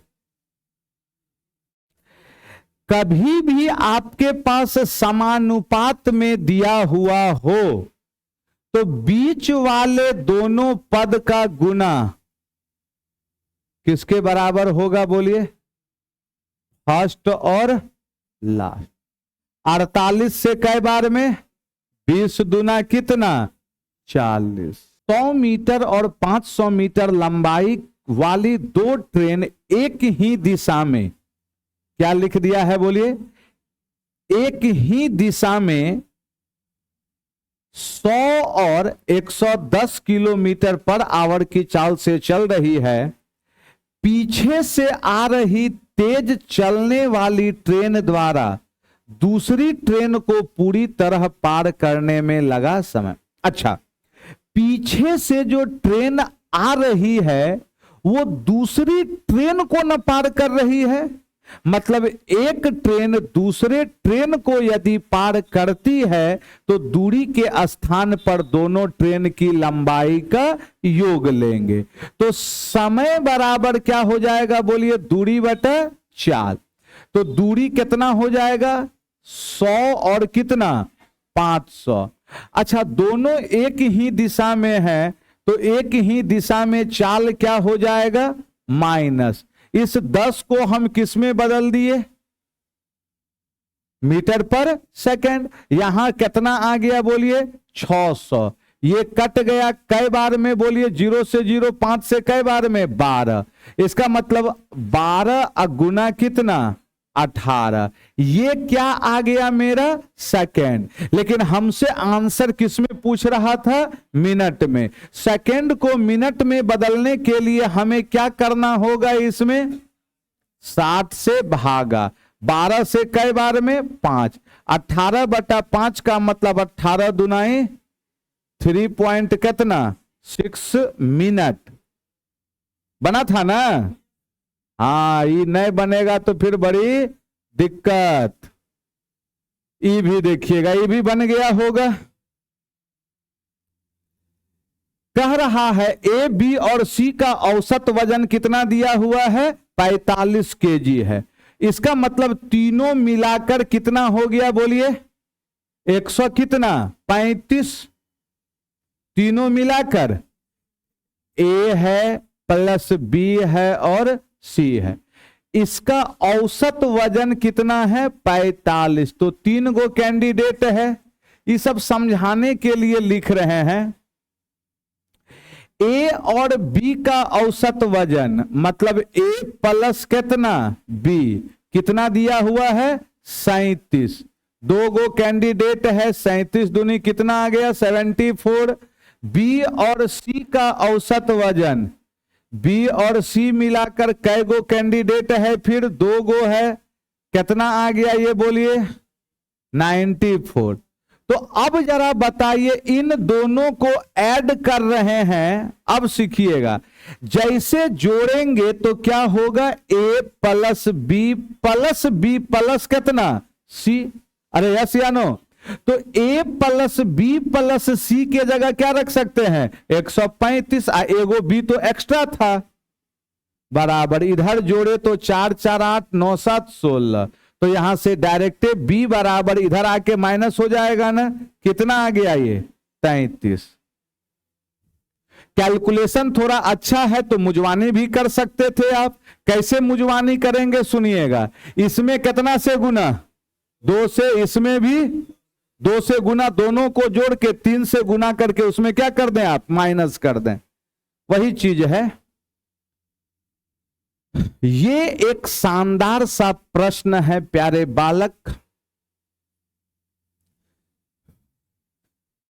कभी भी आपके पास समानुपात में दिया हुआ हो तो बीच वाले दोनों पद का गुना किसके बराबर होगा बोलिए? फर्स्ट और लास्ट। 48 से कई बार में? 20 दूना कितना? 40। 100 मीटर और 500 मीटर लंबाई वाली 2 ट्रेन एक ही दिशा में, क्या लिख दिया है बोलिए? एक ही दिशा में 100 और 110 किलोमीटर पर आवर की चाल से चल रही है। पीछे से आ रही तेज चलने वाली ट्रेन द्वारा दूसरी ट्रेन को पूरी तरह पार करने में लगा समय। अच्छा, पीछे से जो ट्रेन आ रही है वो दूसरी ट्रेन को न पार कर रही है, मतलब एक ट्रेन दूसरे ट्रेन को यदि पार करती है तो दूरी के स्थान पर दोनों ट्रेन की लंबाई का योग लेंगे, तो समय बराबर क्या हो जाएगा बोलिए? दूरी बटा 4। तो दूरी कितना हो जाएगा? 100 और कितना? 500। अच्छा, दोनों एक ही दिशा में है तो एक ही दिशा में चाल क्या हो जाएगा? माइनस। इस 10 को हम किस में बदल दिए? मीटर पर सेकंड। यहां कितना आ गया बोलिए? 600। ये कट गया कई बार में बोलिए? 0 से 0, 5 से कई बार में? 12। इसका मतलब 12 गुना कितना? 18। ये क्या आ गया मेरा? सेकंड। लेकिन हमसे आंसर किस में पूछ रहा था? मिनट में। सेकंड को मिनट में बदलने के लिए हमें क्या करना होगा? इसमें 60 से भागा, 12 से कई बार में? 5। 18/5 का मतलब 18 दुनाई 3 पॉइंट कितना 6 मिनट बना था ना। हाँ ये नहीं बनेगा तो फिर बड़ी दिक्कत। ई भी देखिएगा, ई भी बन गया होगा। कह रहा है ए बी और सी का औसत वजन कितना दिया हुआ है 45 केजी है। इसका मतलब तीनों मिलाकर कितना हो गया बोलिए 100 कितना 35। तीनों मिलाकर ए है प्लस बी है और सी है। इसका औसत वजन कितना है 45। तो 3 गो कैंडिडेट है। ये सब समझाने के लिए लिख रहे हैं। ए और बी का औसत वजन मतलब ए प्लस कितना बी कितना दिया हुआ है 37। 2 गो कैंडिडेट है 37 दूनी कितना आ गया 74। बी और सी का औसत वजन बी और सी मिलाकर कै गो कैंडिडेट है फिर 2 गो है कितना आ गया ये बोलिए 94। तो अब जरा बताइए इन दोनों को ऐड कर रहे हैं। अब सीखिएगा जैसे जोड़ेंगे तो क्या होगा ए प्लस बी प्लस कितना सी। अरे यस या नो। तो ए प्लस बी प्लस सी के जगह क्या रख सकते हैं 135। एगो बी तो एक्स्ट्रा था बराबर इधर जोड़े तो 4 4 8 9 7 16। तो यहां से डायरेक्ट बी बराबर इधर आके माइनस हो जाएगा ना। कितना आ गया ये 33। कैलकुलेशन थोड़ा अच्छा है तो मुजवानी भी कर सकते थे आप। कैसे मुजवानी करेंगे सुनिएगा। इसमें कितना से गुना 2 से, इसमें भी 2 से गुना, दोनों को जोड़ के 3 से गुना करके उसमें क्या कर दें आप माइनस कर दें। वही चीज है। ये एक शानदार सा प्रश्न है प्यारे बालक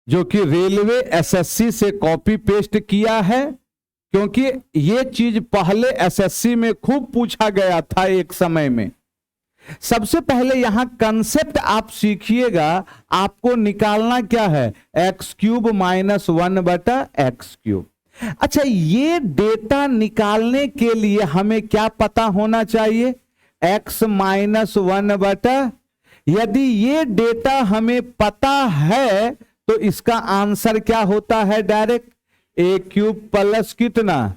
जो कि रेलवे एसएससी से कॉपी पेस्ट किया है क्योंकि ये चीज पहले एसएससी में खूब पूछा गया था एक समय में। सबसे पहले यहां कंसेप्ट आप सीखिएगा। आपको निकालना क्या है x³ - 1/x³। अच्छा ये डेटा निकालने के लिए हमें क्या पता होना चाहिए x - 1/। यदि ये डेटा हमें पता है तो इसका आंसर क्या होता है डायरेक्ट a³ प्लस कितना।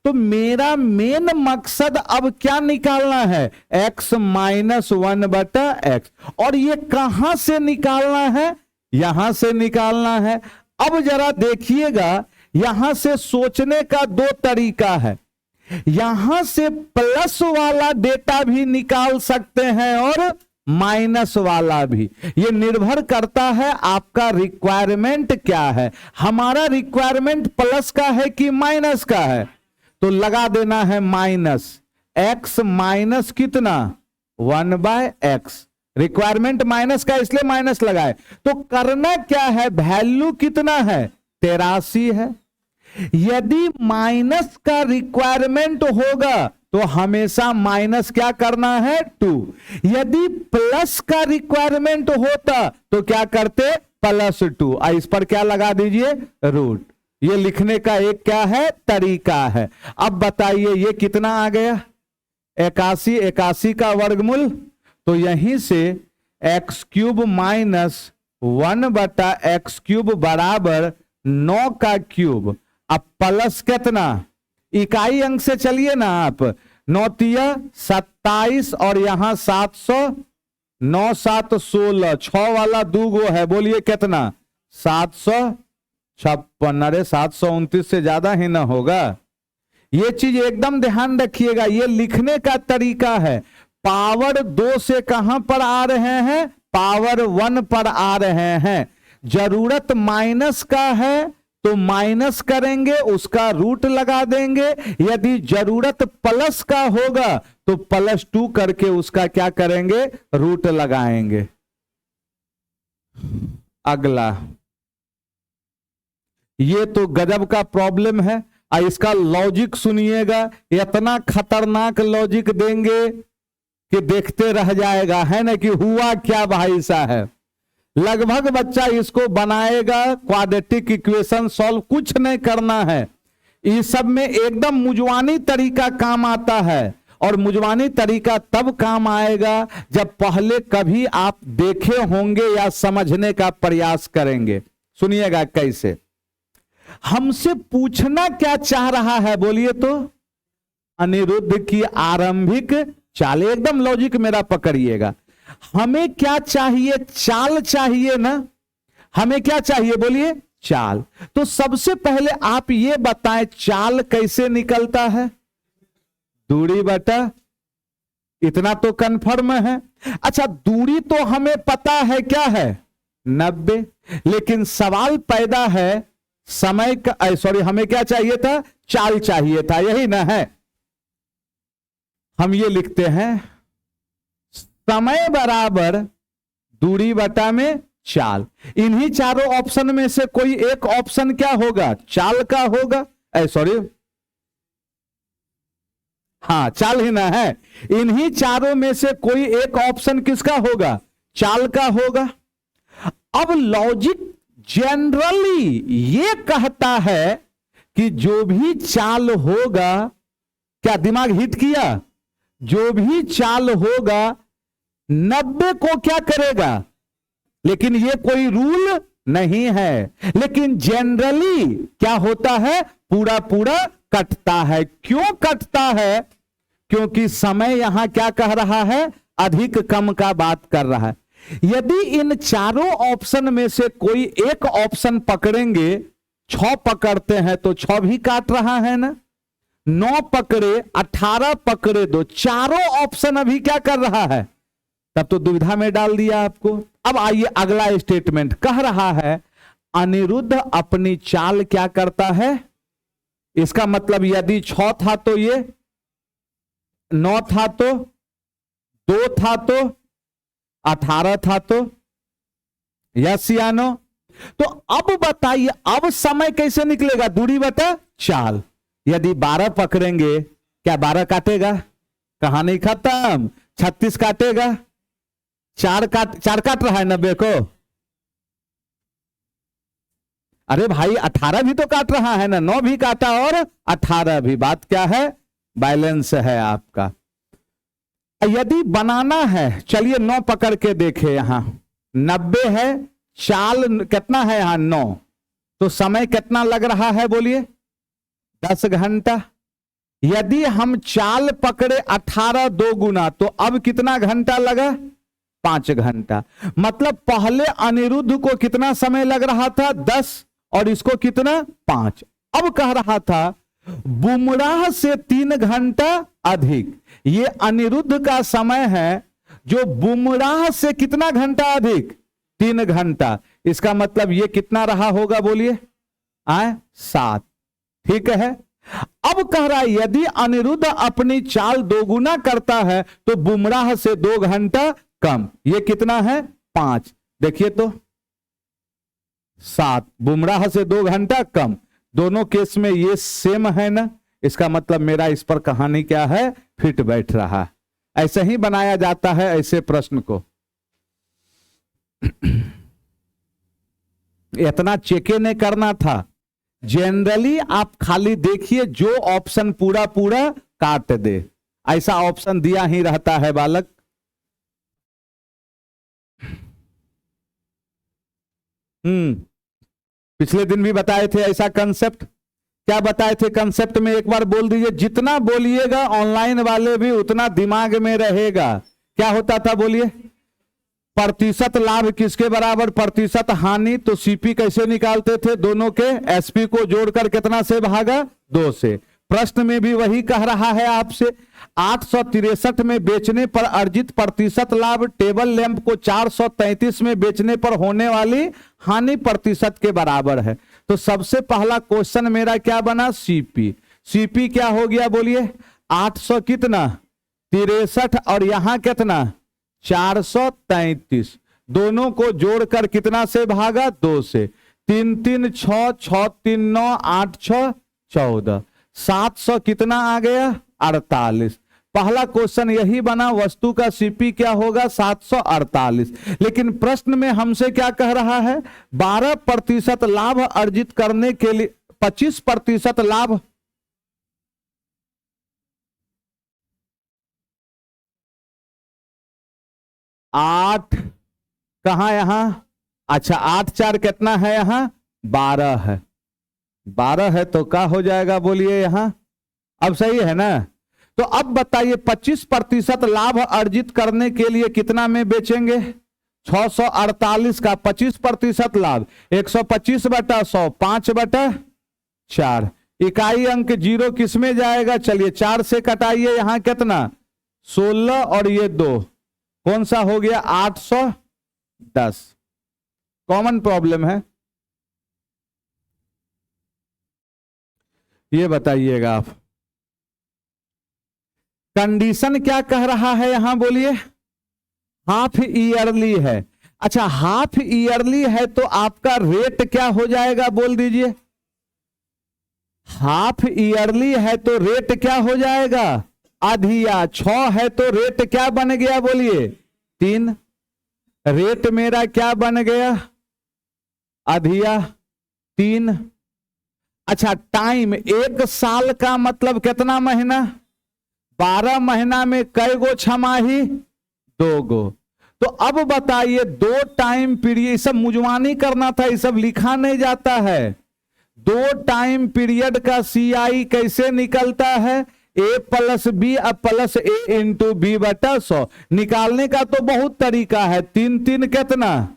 तो मेरा मेन मकसद अब क्या निकालना है x - 1/x। और ये कहां से निकालना है यहां से निकालना है। अब जरा देखिएगा यहां से सोचने का 2 तरीका है। यहां से प्लस वाला डेटा भी निकाल सकते हैं और माइनस वाला भी। यह निर्भर करता है आपका रिक्वायरमेंट क्या है। हमारा रिक्वायरमेंट प्लस का है कि माइनस का है तो लगा देना है माइनस x माइनस कितना 1/x। रिक्वायरमेंट माइनस का इसलिए माइनस लगाए। तो करना क्या है वैल्यू कितना है 83 है। यदि माइनस का रिक्वायरमेंट होगा तो हमेशा माइनस क्या करना है 2। यदि प्लस का रिक्वायरमेंट होता तो क्या करते +2। इस पर क्या लगा दीजिए रूट। ये लिखने का एक क्या है तरीका है। अब बताइए ये कितना आ गया 81। 81 का वर्गमूल तो यहीं से x³ - 1/x³ बराबर 9 का क्यूब। अब प्लस कितना इकाई अंक से चलिए ना आप 9 तिया 27 और यहां 700 9 7 16 6 वाला 2 गो है बोलिए कितना 756। अरे 729 से ज्यादा ही ना होगा। ये चीज एकदम ध्यान रखिएगा। ये लिखने का तरीका है। पावर 2 से कहां पर आ रहे हैं पावर 1 पर आ रहे हैं। जरूरत माइनस का है तो माइनस करेंगे उसका रूट लगा देंगे। यदि जरूरत प्लस का होगा तो +2 करके उसका क्या करेंगे रूट लगाएंगे। अगला ये तो गजब का प्रॉब्लम है। इसका लॉजिक सुनिएगा। इतना खतरनाक लॉजिक देंगे कि देखते रह जाएगा, है ना, कि हुआ क्या भाई साहब। लगभग बच्चा इसको बनाएगा, क्वाड्रेटिक इक्वेशन सॉल्व, कुछ नहीं करना है। इस सब में एकदम मुजवानी तरीका काम आता है, और मुजवानी तरीका तब काम आएगा जब पहले कभी आप देखे होंगे या समझने का प्रयास करेंगे। सुनिएगा कैसे। हमसे पूछना क्या चाह रहा है बोलिए तो? अनिरुद्ध की आरंभिक चाल, एकदम लॉजिक मेरा पकड़िएगा। हमें क्या चाहिए? चाल चाहिए ना। हमें क्या चाहिए बोलिए? चाल। तो सबसे पहले आप ये बताएं चाल कैसे निकलता है? दूरी बटा, इतना तो कन्फर्म है। अच्छा, दूरी तो हमें पता है क्या है? 90। लेकिन सवाल पैदा है समय का, सॉरी, हमें क्या चाहिए था? चाल चाहिए था, यही ना है। हम ये लिखते हैं समय बराबर दूरी बटा में चाल। इन्हीं चारों ऑप्शन में से कोई एक ऑप्शन क्या होगा? चाल का होगा। सॉरी, हाँ, चाल ही ना है। इन्हीं चारों में से कोई एक ऑप्शन किसका होगा? चाल का होगा। अब लॉजिक जनरली ये कहता है कि जो भी चाल होगा, क्या दिमाग हिट किया? जो भी चाल होगा 90 को क्या करेगा? लेकिन ये कोई रूल नहीं है, लेकिन जनरली क्या होता है? पूरा पूरा कटता है। क्यों कटता है? क्योंकि समय यहां क्या कह रहा है? अधिक कम का बात कर रहा है। यदि इन चारों ऑप्शन में से कोई एक ऑप्शन पकड़ेंगे, 6 पकड़ते हैं तो 6 भी काट रहा है ना, 9 पकड़े, 18 पकड़े, दो, चारों ऑप्शन अभी क्या कर रहा है? तब तो दुविधा में डाल दिया आपको। अब आइए अगला स्टेटमेंट कह रहा है अनिरुद्ध अपनी चाल क्या करता है? इसका मतलब यदि 6 था तो ये, 9 था तो, 2 था तो, 18 था तो, यस या नो? तो अब बताइए, अब समय कैसे निकलेगा? दूरी बटा चाल। यदि 12 पकड़ेंगे, क्या 12 काटेगा? कहानी खत्म। 36 काटेगा? 4 काट रहा है 90 को। अरे भाई 18 भी तो काट रहा है ना, 9 भी काटा और 18 भी। बात क्या है? बैलेंस है आपका। यदि बनाना है, चलिए 9 पकड़ के देखे, यहां 90 है, चाल कितना है यहां? 9। तो समय कितना लग रहा है बोलिए? 10 घंटा। यदि हम चाल पकड़े 18 2 गुना, तो अब कितना घंटा लगा? 5 घंटा। मतलब पहले अनिरुद्ध को कितना समय लग रहा था? 10, और इसको कितना? 5। अब कह रहा था बुमराह से 3 घंटा अधिक। ये अनिरुद्ध का समय है जो बुमराह से कितना घंटा अधिक? 3 घंटा। इसका मतलब ये कितना रहा होगा बोलिए? 7। ठीक है। अब कह रहा है यदि अनिरुद्ध अपनी चाल 2 गुना करता है तो बुमराह से 2 घंटा कम। ये कितना है? 5। देखिए तो 7, बुमराह से 2 घंटा कम। दोनों केस में ये सेम है ना। इसका मतलब मेरा इस पर कहानी क्या है? फिट बैठ रहा है। ऐसे ही बनाया जाता है ऐसे प्रश्न को। इतना चेके नहीं करना था। जनरली आप खाली देखिए जो ऑप्शन पूरा पूरा काट दे, ऐसा ऑप्शन दिया ही रहता है बालक। पिछले दिन भी बताए थे ऐसा कंसेप्ट। क्या बताए थे कंसेप्ट में? एक बार बोल दीजिए। जितना बोलिएगा ऑनलाइन वाले भी उतना दिमाग में रहेगा। क्या होता था बोलिए? प्रतिशत लाभ किसके बराबर प्रतिशत हानि। तो सीपी कैसे निकालते थे? दोनों के एसपी को जोड़कर कितना से भागा? 2 से। प्रश्न में भी वही कह रहा है आपसे। 863 में बेचने पर अर्जित प्रतिशत लाभ टेबल लैंप को 433 में बेचने पर होने वाली हानि प्रतिशत के बराबर है। तो सबसे पहला क्वेश्चन मेरा क्या बना? सीपी। सीपी क्या हो गया बोलिए? 800 कितना? 63, और यहां कितना? 433। दोनों को जोड़कर कितना से भागा? 2 से। 3 3 6, 6 3 9, 8 6 14। 700 कितना आ गया? 48। पहला क्वेश्चन यही बना, वस्तु का सीपी क्या होगा 748। लेकिन प्रश्न में हमसे क्या कह रहा है, 12% लाभ अर्जित करने के लिए 25% लाभ, आठ कहा यहां, अच्छा 8 4 कितना है यहां 12 है, 12 है तो क्या हो जाएगा बोलिए यहां, अब सही है ना। तो अब बताइए 25% लाभ अर्जित करने के लिए कितना में बेचेंगे, 648 का 25% लाभ 125/100, 5/4। इकाई अंक 0 किस में जाएगा, चलिए 4 से कटाइए, यहां कितना 16 और ये 2 कौन सा हो गया 810। कॉमन प्रॉब्लम है, ये बताइएगा आप। कंडीशन क्या कह रहा है यहां बोलिए, हाफ ईयरली है। अच्छा हाफ ईयरली है तो आपका रेट क्या हो जाएगा बोल दीजिए, हाफ ईयरली है तो रेट क्या हो जाएगा, अधिया। 6 है तो रेट क्या बन गया बोलिए 3, रेट मेरा क्या बन गया अधिया 3। अच्छा टाइम 1 साल का मतलब कितना महीना, 12 महीना में कई गो छमाही 2 गो। तो अब बताइए 2 टाइम पीरियड, सब मुजवानी करना था, ये सब लिखा नहीं जाता है। 2 टाइम पीरियड का CI कैसे निकलता है, A+B plus A into B/100। निकालने का तो बहुत तरीका है, 3 3 कितना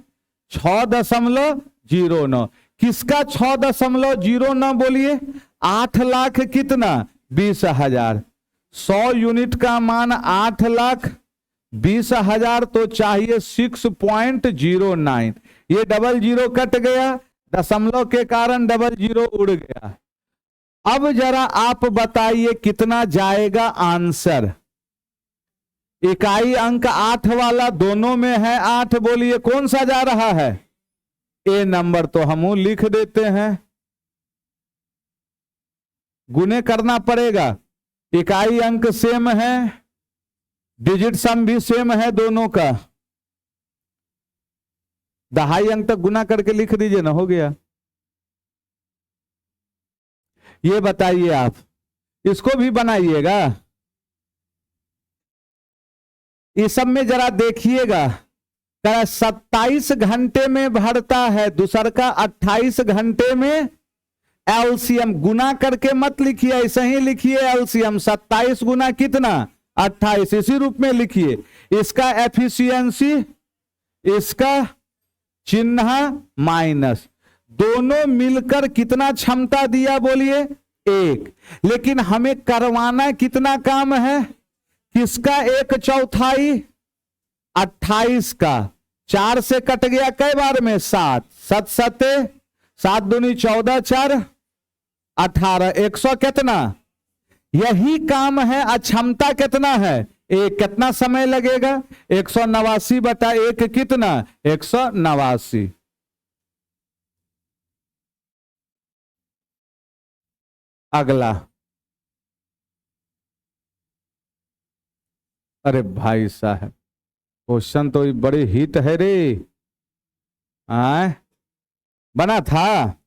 6.09। किसका 6.09 बोलिए, 8 लाख कितना 20,000। 100 यूनिट का मान 8,20,000 तो चाहिए 6.09। ये 00 कट गया, दशमलव के कारण 00 उड़ गया। अब जरा आप बताइए कितना जाएगा आंसर। इकाई अंक 8 वाला दोनों में है 8, बोलिए कौन सा जा रहा है, ए नंबर। तो हम लिख देते हैं, गुने करना पड़ेगा, इकाई अंक सेम है, डिजिट सम भी सेम है दोनों का, दहाई अंक तक गुना करके लिख दीजिए ना, हो गया। ये बताइए आप, इसको भी बनाइएगा। इस सब में जरा देखिएगा, 27 घंटे में भरता है, दूसर का 28 घंटे में। एलसीएम गुना करके मत लिखिए, ऐसे ही लिखिए एलसीएम, 27 गुना कितना 28, इसी रूप में लिखिए। इसका एफिशिएंसी, इसका चिन्ह माइनस, दोनों मिलकर कितना क्षमता दिया बोलिए 1। लेकिन हमें करवाना कितना काम है, किसका 1/4, 28 का, 4 से कट गया कई बार में 7, 7 7 7 दूनी 14, 4 18, 100 कितना, यही काम है। क्षमता कितना है 1, कितना समय लगेगा 189/1 कितना 189। अगला, अरे भाई साहब क्वेश्चन तो बड़ी हिट है रे, आए बना था।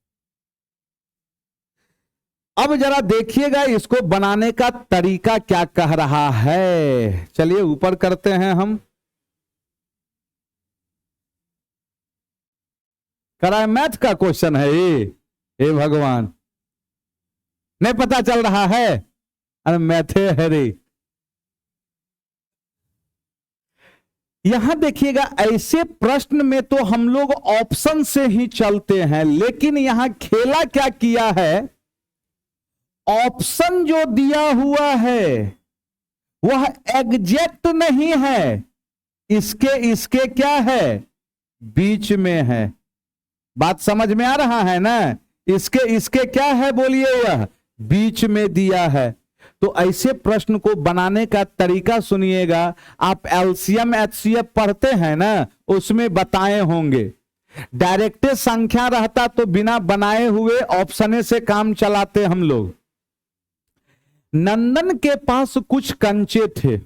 अब जरा देखिएगा इसको बनाने का तरीका क्या कह रहा है। चलिए ऊपर करते हैं हम, करा मैथ का क्वेश्चन है ये, हे भगवान नहीं पता चल रहा है, अरे मैथे है रे। यहां देखिएगा, ऐसे प्रश्न में तो हम लोग ऑप्शन से ही चलते हैं, लेकिन यहां खेला क्या किया है, ऑप्शन जो दिया हुआ है वह एग्जैक्ट नहीं है, इसके इसके क्या है बीच में है। बात समझ में आ रहा है ना, इसके इसके क्या है बोलिए, वह बीच में दिया है। तो ऐसे प्रश्न को बनाने का तरीका सुनिएगा। आप एलसीएम एचसीएफ पढ़ते हैं ना, उसमें बताए होंगे। डायरेक्ट संख्या रहता तो बिना बनाए हुए ऑप्शन से काम चलाते हम लोग। नंदन के पास कुछ कंचे थे।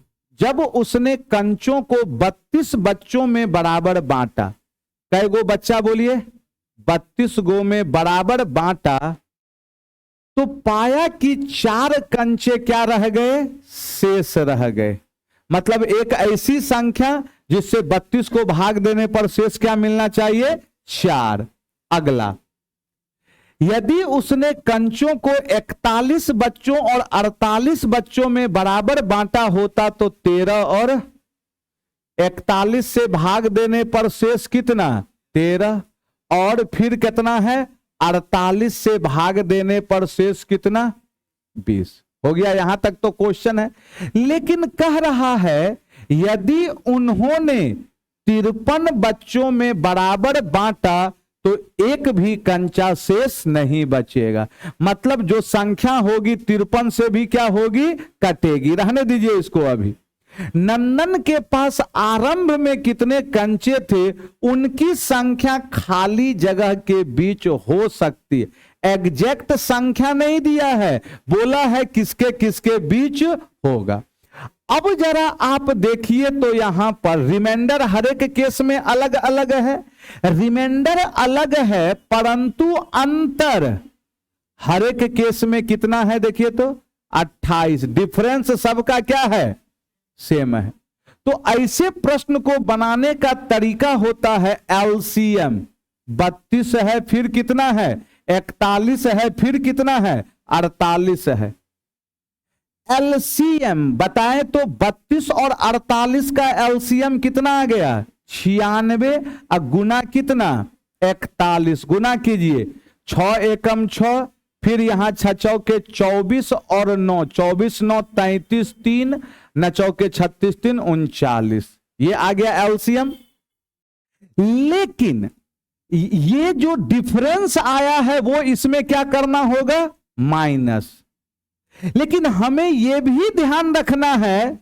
जब उसने कंचों को 32 बच्चों में बराबर बांटा, कै गो बच्चा बोलिए, 32 गो में बराबर बांटा, तो पाया कि 4 कंचे क्या रह गए, शेष रह गए। मतलब एक ऐसी संख्या जिससे 32 को भाग देने पर शेष क्या मिलना चाहिए, 4। अगला, यदि उसने कंचों को 41 बच्चों और 48 बच्चों में बराबर बांटा होता तो 13 और 41 से भाग देने पर शेष कितना, 13, और फिर कितना है, 48 से भाग देने पर शेष कितना, 20। हो गया, यहां तक तो क्वेश्चन है। लेकिन कह रहा है यदि उन्होंने 53 बच्चों में बराबर बांटा तो एक भी कंचा शेष नहीं बचेगा। मतलब जो संख्या होगी 53 से भी क्या होगी, कटेगी। रहने दीजिए इसको। अभी नंदन के पास आरंभ में कितने कंचे थे, उनकी संख्या खाली जगह के बीच हो सकती है। एग्जैक्ट संख्या नहीं दिया है, बोला है किसके किसके बीच होगा। अब जरा आप देखिए तो यहां पर रिमाइंडर हर एक केस में अलग अलग है, रिमाइंडर अलग है परंतु अंतर हर एक केस में कितना है, देखिए तो 28। डिफरेंस सबका क्या है, सेम है। तो ऐसे प्रश्न को बनाने का तरीका होता है एलसीएम। 32 है, फिर कितना है, 41 है, फिर कितना है, 48 है। एलसीएम बताएं तो 32 और 48 का एलसीएम कितना आ गया, 96, और गुना कितना, 41। गुना कीजिए, 6 एकम 6, फिर यहां 6 चौके 24 और 9, 24 9 33, 3 न चौके 36 3 39। ये आ गया एलसीएम। लेकिन ये जो डिफरेंस आया है वो इसमें क्या करना होगा, माइनस। लेकिन हमें यह भी ध्यान रखना है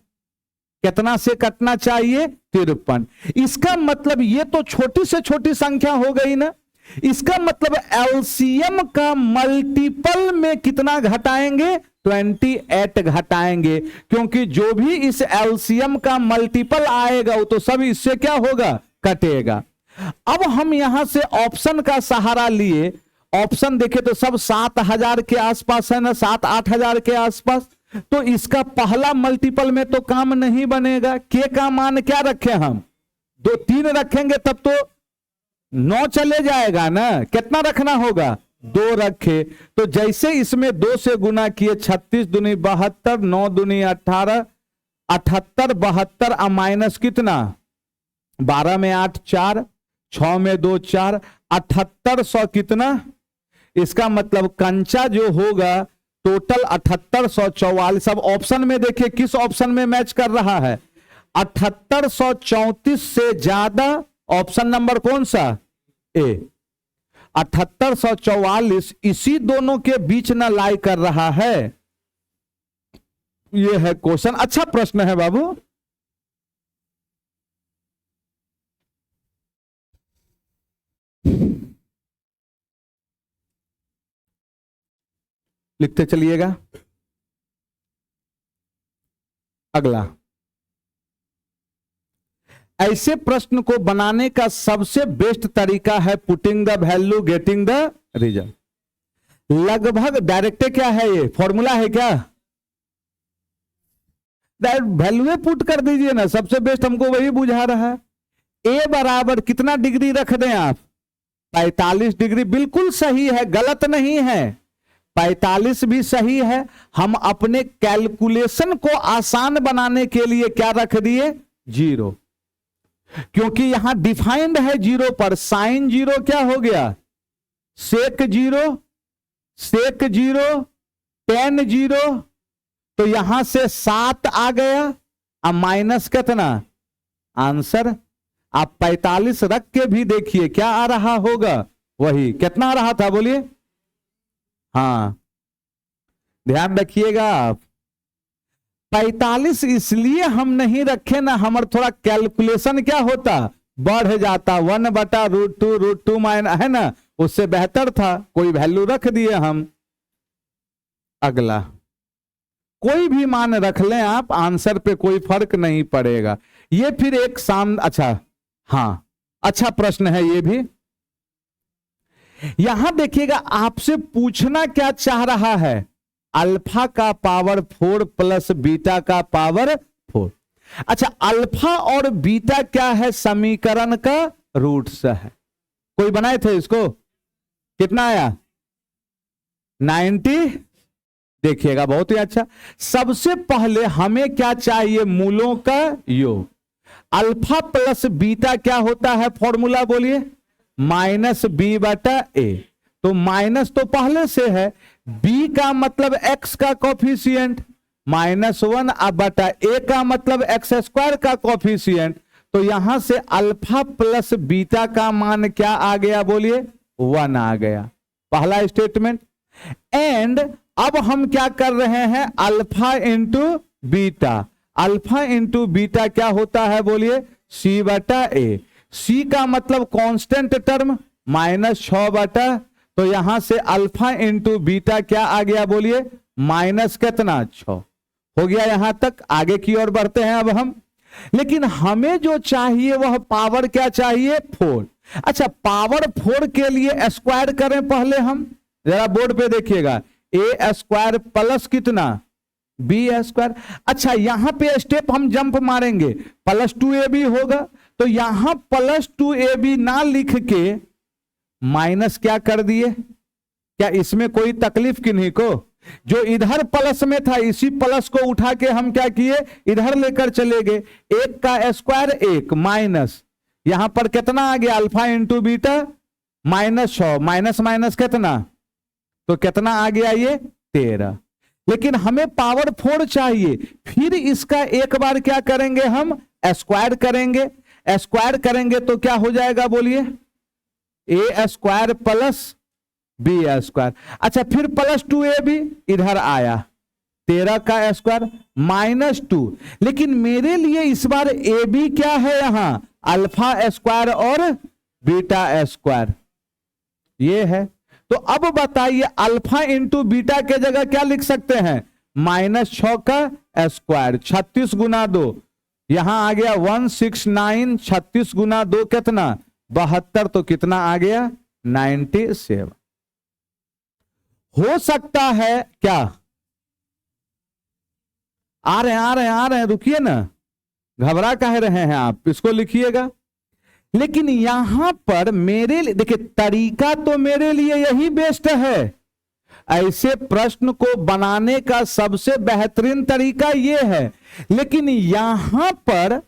कितना से कटना चाहिए, 53। इसका मतलब ये तो छोटी से छोटी संख्या हो गई ना, इसका मतलब एलसीएम का मल्टीपल में कितना घटाएंगे, 28 घटाएंगे, क्योंकि जो भी इस एलसीएम का मल्टीपल आएगा वो तो सब इससे क्या होगा, कटेगा। अब हम यहां से ऑप्शन का सहारा लिए, ऑप्शन देखे तो सब 7000 के आसपास है ना, 7-8 हजार के आसपास। तो इसका पहला मल्टीपल में तो काम नहीं बनेगा। के का मान क्या रखे हम, 2 3 रखेंगे तब तो 9 चले जाएगा ना, कितना रखना होगा, 2 रखे। तो जैसे इसमें 2 से गुना किए, 36 दूनी 72, 9 दूनी 18, 78 72 माइनस कितना, 12 में 8 4, 6 में 2 4, 7800 कितना। इसका मतलब कंचा जो होगा टोटल 7844। अब ऑप्शन में देखिए किस ऑप्शन में मैच कर रहा है, 7834 से ज्यादा ऑप्शन नंबर कौन सा, ए। 7844 इसी दोनों के बीच ना लाई कर रहा है। यह है क्वेश्चन। अच्छा प्रश्न है बाबू। लिखते चलिएगा। अगला, ऐसे प्रश्न को बनाने का सबसे बेस्ट तरीका है putting the value getting the result. लगभग डायरेक्ट क्या है, ये फॉर्मूला है क्या, वैल्यू पुट कर दीजिए ना, सबसे बेस्ट हमको वही बुझा रहा है। ए बराबर कितना डिग्री रख दें आप, 45 डिग्री। बिल्कुल सही है, गलत नहीं है, 45 भी सही है। हम अपने कैलकुलेशन को आसान बनाने के लिए क्या रख दिए, 0, क्योंकि यहां डिफाइंड है 0 पर। साइन 0 क्या हो गया, सेक 0, सेक 0, टेन 0, तो यहां से 7 आ गया। अब माइनस कितना, आंसर आप 45 रख के भी देखिए क्या आ रहा होगा, वही कितना आ रहा था बोलिए। हाँ ध्यान रखिएगा आप, 45 इसलिए हम नहीं रखे ना, हमारा थोड़ा कैलकुलेशन क्या होता, बढ़ जाता, 1/√2 √2 माइनस है ना, उससे बेहतर था कोई वैल्यू रख दिए हम। अगला कोई भी मान रख लें आप, आंसर पे कोई फर्क नहीं पड़ेगा। ये फिर एक अच्छा, हाँ अच्छा प्रश्न है ये भी। यहां देखिएगा आपसे पूछना क्या चाह रहा है, अल्फा का पावर 4 प्लस बीटा का पावर 4। अच्छा, अल्फा और बीटा क्या है, समीकरण का रूट्स है। कोई बनाए थे इसको, कितना आया 90। देखिएगा बहुत ही अच्छा। सबसे पहले हमें क्या चाहिए, मूलों का योग। अल्फा प्लस बीटा क्या होता है, फॉर्मूला बोलिए, माइनस बी बटा ए। तो माइनस तो पहले से है, बी का मतलब एक्स का कोफिशिएंट -1 अब बटा ए का मतलब एक्स स्क्वायर का कोफिशिएंट। तो यहां से अल्फा प्लस बीटा का मान क्या आ गया, बोलिए 1 आ गया, पहला स्टेटमेंट। एंड अब हम क्या कर रहे हैं, alpha into beta. Alpha into beta क्या होता है, बोलिए सी बटा ए। सी का मतलब कांस्टेंट टर्म -6 बटा, तो यहां से अल्फा इंटू बीटा क्या आ गया, बोलिए माइनस कितना 6 हो गया। यहां तक आगे की ओर बढ़ते हैं अब हम। लेकिन हमें जो चाहिए वह पावर क्या चाहिए, 4। अच्छा, पावर 4 के लिए स्क्वायर करें पहले हम, जरा बोर्ड पे देखिएगा, ए स्क्वायर प्लस कितना बी स्क्वायर। अच्छा, यहां पे स्टेप हम जंप मारेंगे, +2ab होगा। तो यहां +2ab ना लिख के माइनस क्या कर दिए, क्या इसमें कोई तकलीफ किन्हीं को, जो इधर प्लस में था इसी प्लस को उठा के हम क्या किए, इधर लेकर चले गए। 1 का स्क्वायर 1 माइनस, यहां पर कितना आ गया, alpha into beta -6 minus minus कितना, तो कितना आ गया ये 13। लेकिन हमें पावर 4 चाहिए, फिर इसका एक बार क्या करेंगे हम, स्क्वायर करेंगे। स्क्वायर करेंगे तो क्या हो जाएगा, बोलिए ए स्क्वायर प्लस बी स्क्वायर। अच्छा, फिर +2ab इधर आया, 13 का स्क्वायर -2। लेकिन मेरे लिए इस बार ए बी क्या है, यहां अल्फा स्क्वायर और बीटा स्क्वायर ये है। तो अब बताइए, अल्फा इंटू बीटा के जगह क्या लिख सकते हैं, -6 का स्क्वायर, 36 गुना 2, यहां आ गया 169, 36 गुना 2 कितना 72, तो कितना आ गया 97। हो सकता है क्या, आ रहे हैं, रुकिए ना, घबरा काहे रहे हैं आप, इसको लिखिएगा। लेकिन यहां पर मेरे लिए देखिए, तरीका तो मेरे लिए यही बेस्ट है। ऐसे प्रश्न को बनाने का सबसे बेहतरीन तरीका यह है। लेकिन यहां पर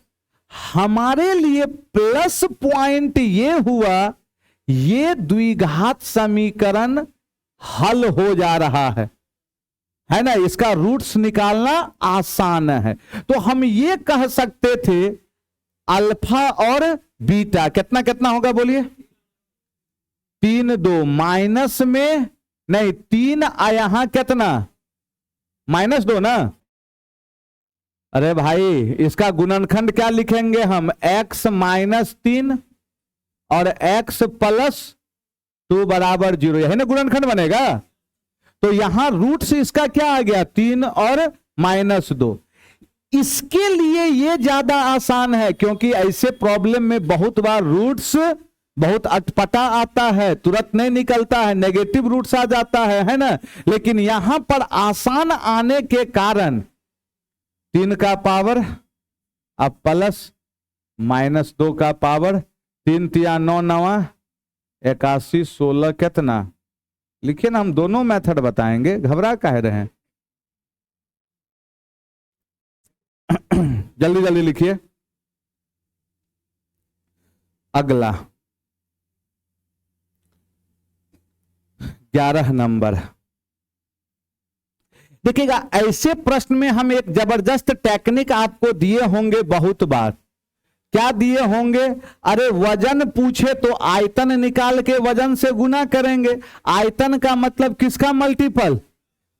हमारे लिए प्लस पॉइंट यह हुआ, ये द्विघात समीकरण हल हो जा रहा है ना, इसका रूट्स निकालना आसान है। तो हम ये कह सकते थे अल्फा और बीटा कितना कितना होगा, बोलिए 3 2 माइनस में नहीं 3, यहां कितना -2 ना। अरे भाई, इसका गुणनखंड क्या लिखेंगे हम, x -3 और x +2 बराबर 0, यही ना गुणनखंड बनेगा। तो यहां रूट से इसका क्या आ गया, 3 और -2। इसके लिए ये ज्यादा आसान है, क्योंकि ऐसे प्रॉब्लम में बहुत बार रूट्स बहुत अटपटा आता है, तुरंत नहीं निकलता है, नेगेटिव रूट्स आ जाता है ना। लेकिन यहां पर आसान आने के कारण 3 का पावर अब प्लस -2 का पावर, 3 तिया 9 9 81 16 कितना, लिखिए ना, हम दोनों मेथड बताएंगे, घबरा काहे रहे हैं। जल्दी जल्दी लिखिए। अगला 11 नंबर देखिएगा। ऐसे प्रश्न में हम एक जबरदस्त टेक्निक आपको दिए होंगे बहुत बार। क्या दिए होंगे, अरे वजन पूछे तो आयतन निकाल के वजन से गुना करेंगे। आयतन का मतलब किसका मल्टीपल,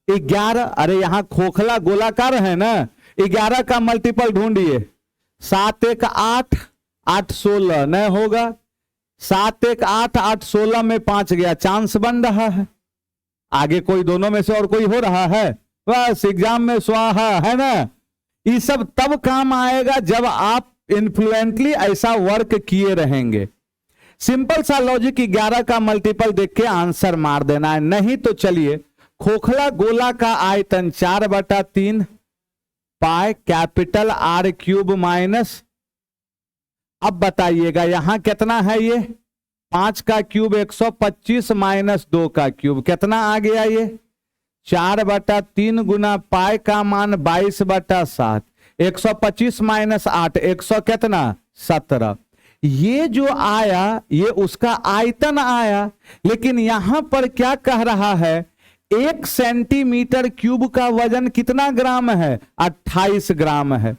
11। अरे यहां खोखला गोलाकार है ना, 11 का मल्टीपल ढूंढिए, 7 1 8 8 16 नहीं होगा, 7 1 8 8 16 में 5 गया, चांस बन रहा है। आगे कोई दोनों में से और कोई हो रहा है, बस एग्जाम में स्वाहा, है ना। ये सब तब काम आएगा जब आप इन्फ्लुएंटली ऐसा वर्क किए रहेंगे। सिंपल सा लॉजिक, 11 का मल्टीपल देख के आंसर मार देना है। नहीं तो चलिए, खोखला गोला का आयतन 4/3 pi capital R cube minus, अब बताइएगा यहां कितना है, ये 5 का क्यूब 125 माइनस 2 का क्यूब कितना आ गया, ये 4/3 गुना पाई का मान 22/7, 125 माइनस 8 100 कितना 17। ये जो आया ये उसका आयतन आया, लेकिन यहां पर क्या कह रहा है, 1 सेंटीमीटर क्यूब का वजन कितना ग्राम है, 28 ग्राम है।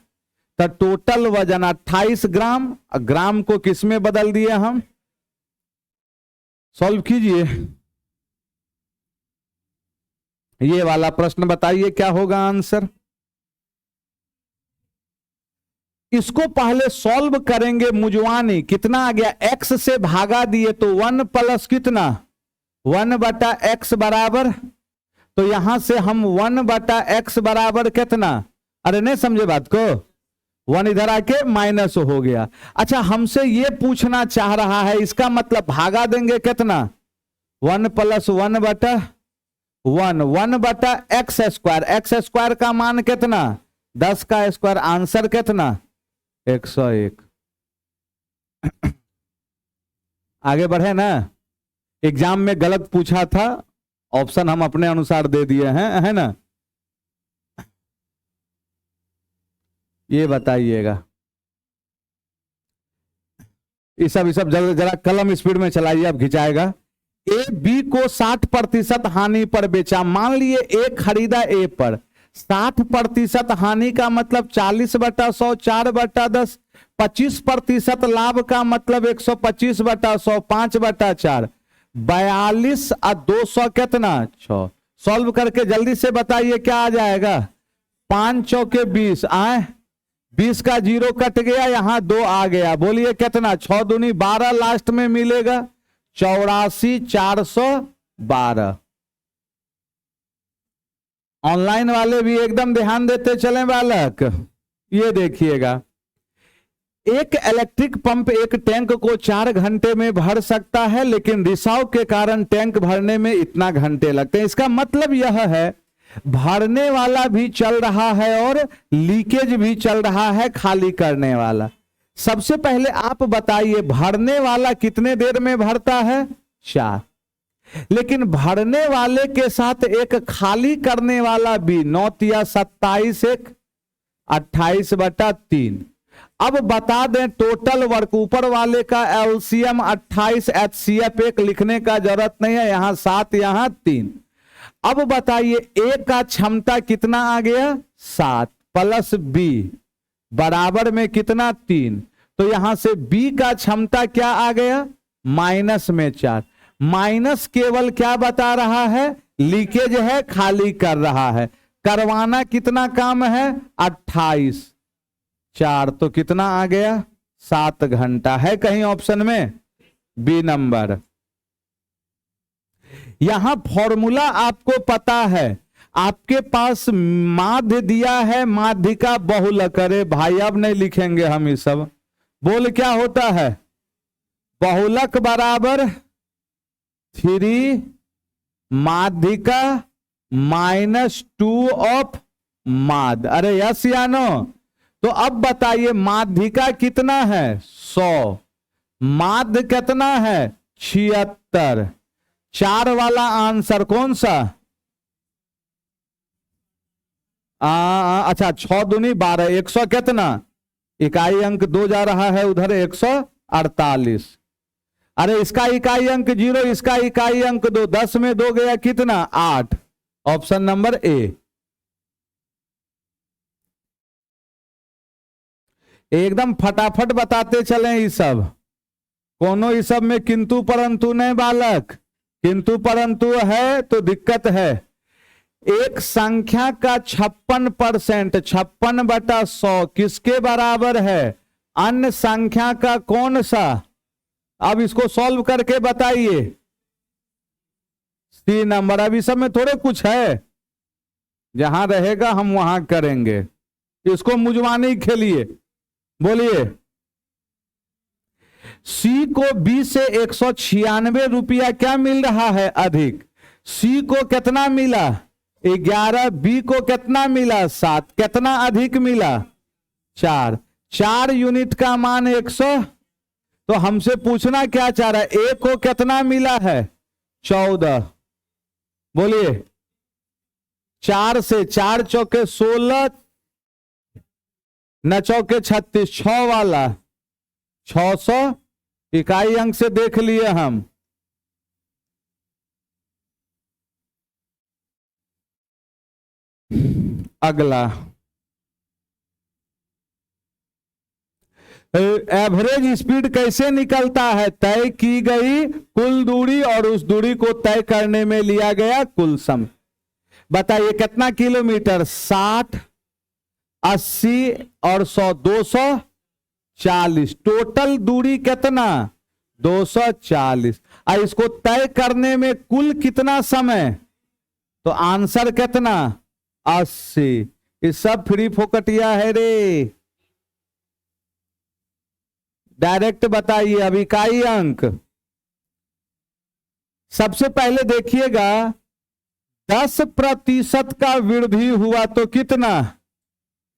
तो टोटल वजन 28 ग्राम, ग्राम को किस में बदल दिए हम, सॉल्व कीजिए। ये वाला प्रश्न बताइए क्या होगा आंसर। इसको पहले सॉल्व करेंगे मुजवानी, कितना आ गया, x से भागा दिए तो 1 प्लस कितना 1/x बराबर, तो यहां से हम 1/x बराबर कितना, अरे नहीं समझे बात को, 1 इधर आके माइनस हो गया। अच्छा हमसे ये पूछना चाह रहा है, इसका मतलब भागा देंगे कितना 1 + 1/1, 1/x स्क्वायर, x स्क्वायर का मान कितना 10 का स्क्वायर, आंसर कितना 101। आगे बढ़े ना, एग्जाम में गलत पूछा था, ऑप्शन हम अपने अनुसार दे दिए हैं, है ना। ये बताइएगा, ये सब जरा कलम स्पीड में चलाइए, अब खिंचाएगा। ए बी को 60% हानि पर बेचा, मान लिए ए खरीदा ए पर, 60% हानि का मतलब 40/100, 4/10, 25% लाभ का मतलब 125/100, 5/4, 42 और 200 कितना 6। सॉल्व करके जल्दी से बताइए क्या आ जाएगा, 5 चौके 20 आए, 20 का 0 कट गया, यहां 2 आ गया, बोलिए कितना 6 दूनी 12 लास्ट में मिलेगा, 84,412। ऑनलाइन वाले भी एकदम ध्यान देते चले बालक। ये देखिएगा, एक इलेक्ट्रिक पंप एक टैंक को 4 घंटे में भर सकता है, लेकिन रिसाव के कारण टैंक भरने में इतना घंटे लगते हैं। इसका मतलब यह है भरने वाला भी चल रहा है और लीकेज भी चल रहा है, खाली करने वाला। सबसे पहले आप बताइए भरने वाला कितने देर में भरता है 4, लेकिन भरने वाले के साथ एक खाली करने वाला भी 9 या 27 1 28/3। अब बता दें टोटल वर्क, ऊपर वाले का एलसीएम 28, एचसीएफ 1 लिखने का जरूरत नहीं है, यहां 7 यहां 3। अब बताइए ए का क्षमता कितना आ गया 7 प्लस बी बराबर में कितना 3, तो यहां से बी का क्षमता क्या आ गया माइनस में 4। माइनस केवल क्या बता रहा है, लीकेज है, खाली कर रहा है। करवाना कितना काम है 28, 4 तो कितना आ गया 7 घंटा। है कहीं ऑप्शन में बी नंबर। यहां फॉर्मूला आपको पता है, आपके पास माध्य दिया है, माध्य का बहुलक। अरे भाई अब नहीं लिखेंगे हम ये सब, बोल क्या होता है, बहुलक बराबर 3 माध्यिका -2 ऑफ माद। अरे यस या नो। तो अब बताइए माध्यिका कितना है 100, माध्य कितना है 76। 4 वाला आंसर कौन सा, अच्छा 6 दूनी 12, 100 कितना, इकाई अंक 2 जा रहा है उधर 148। अरे इसका इकाई अंक 0, इसका इकाई अंक 2, 10 में 2 गया कितना 8। Option number A. एकदम फटाफट बताते चलें ये सब, कोनो इस सब में किंतु परंतु नहीं बालक, किंतु परंतु है तो दिक्कत है। एक संख्या का 56%, 56/100 किसके बराबर है, अन्य संख्या का कौन सा। अब इसको सॉल्व करके बताइए, सी नंबर। अब इस सब में थोड़े कुछ है, जहां रहेगा हम वहां करेंगे, इसको मुझवानी खेलिए। बोलिए, सी को बी से 196 रुपया क्या मिल रहा है अधिक? सी को कितना मिला? 11। बी को कितना मिला? 7। कितना अधिक मिला? 4। 4 यूनिट का मान 100। तो हमसे पूछना क्या चाह रहा है, ए को कितना मिला है? 14। बोलिए, 4 से 4 चौके 16, न चौके 36, 6 वाला 600 इकाई अंक से देख लिए हम। अगला, एवरेज स्पीड कैसे निकलता है? तय की गई कुल दूरी और उस दूरी को तय करने में लिया गया कुल समय। बताइए कितना किलोमीटर? 60, 80 और 100, 240। टोटल दूरी कितना? 240। और इसको तय करने में कुल कितना समय? तो आंसर कितना? 80। ये सब फ्री फोकटिया है रे। डायरेक्ट बताइए अब इकाई अंक। सबसे पहले देखिएगा, 10% का वृद्धि हुआ तो कितना?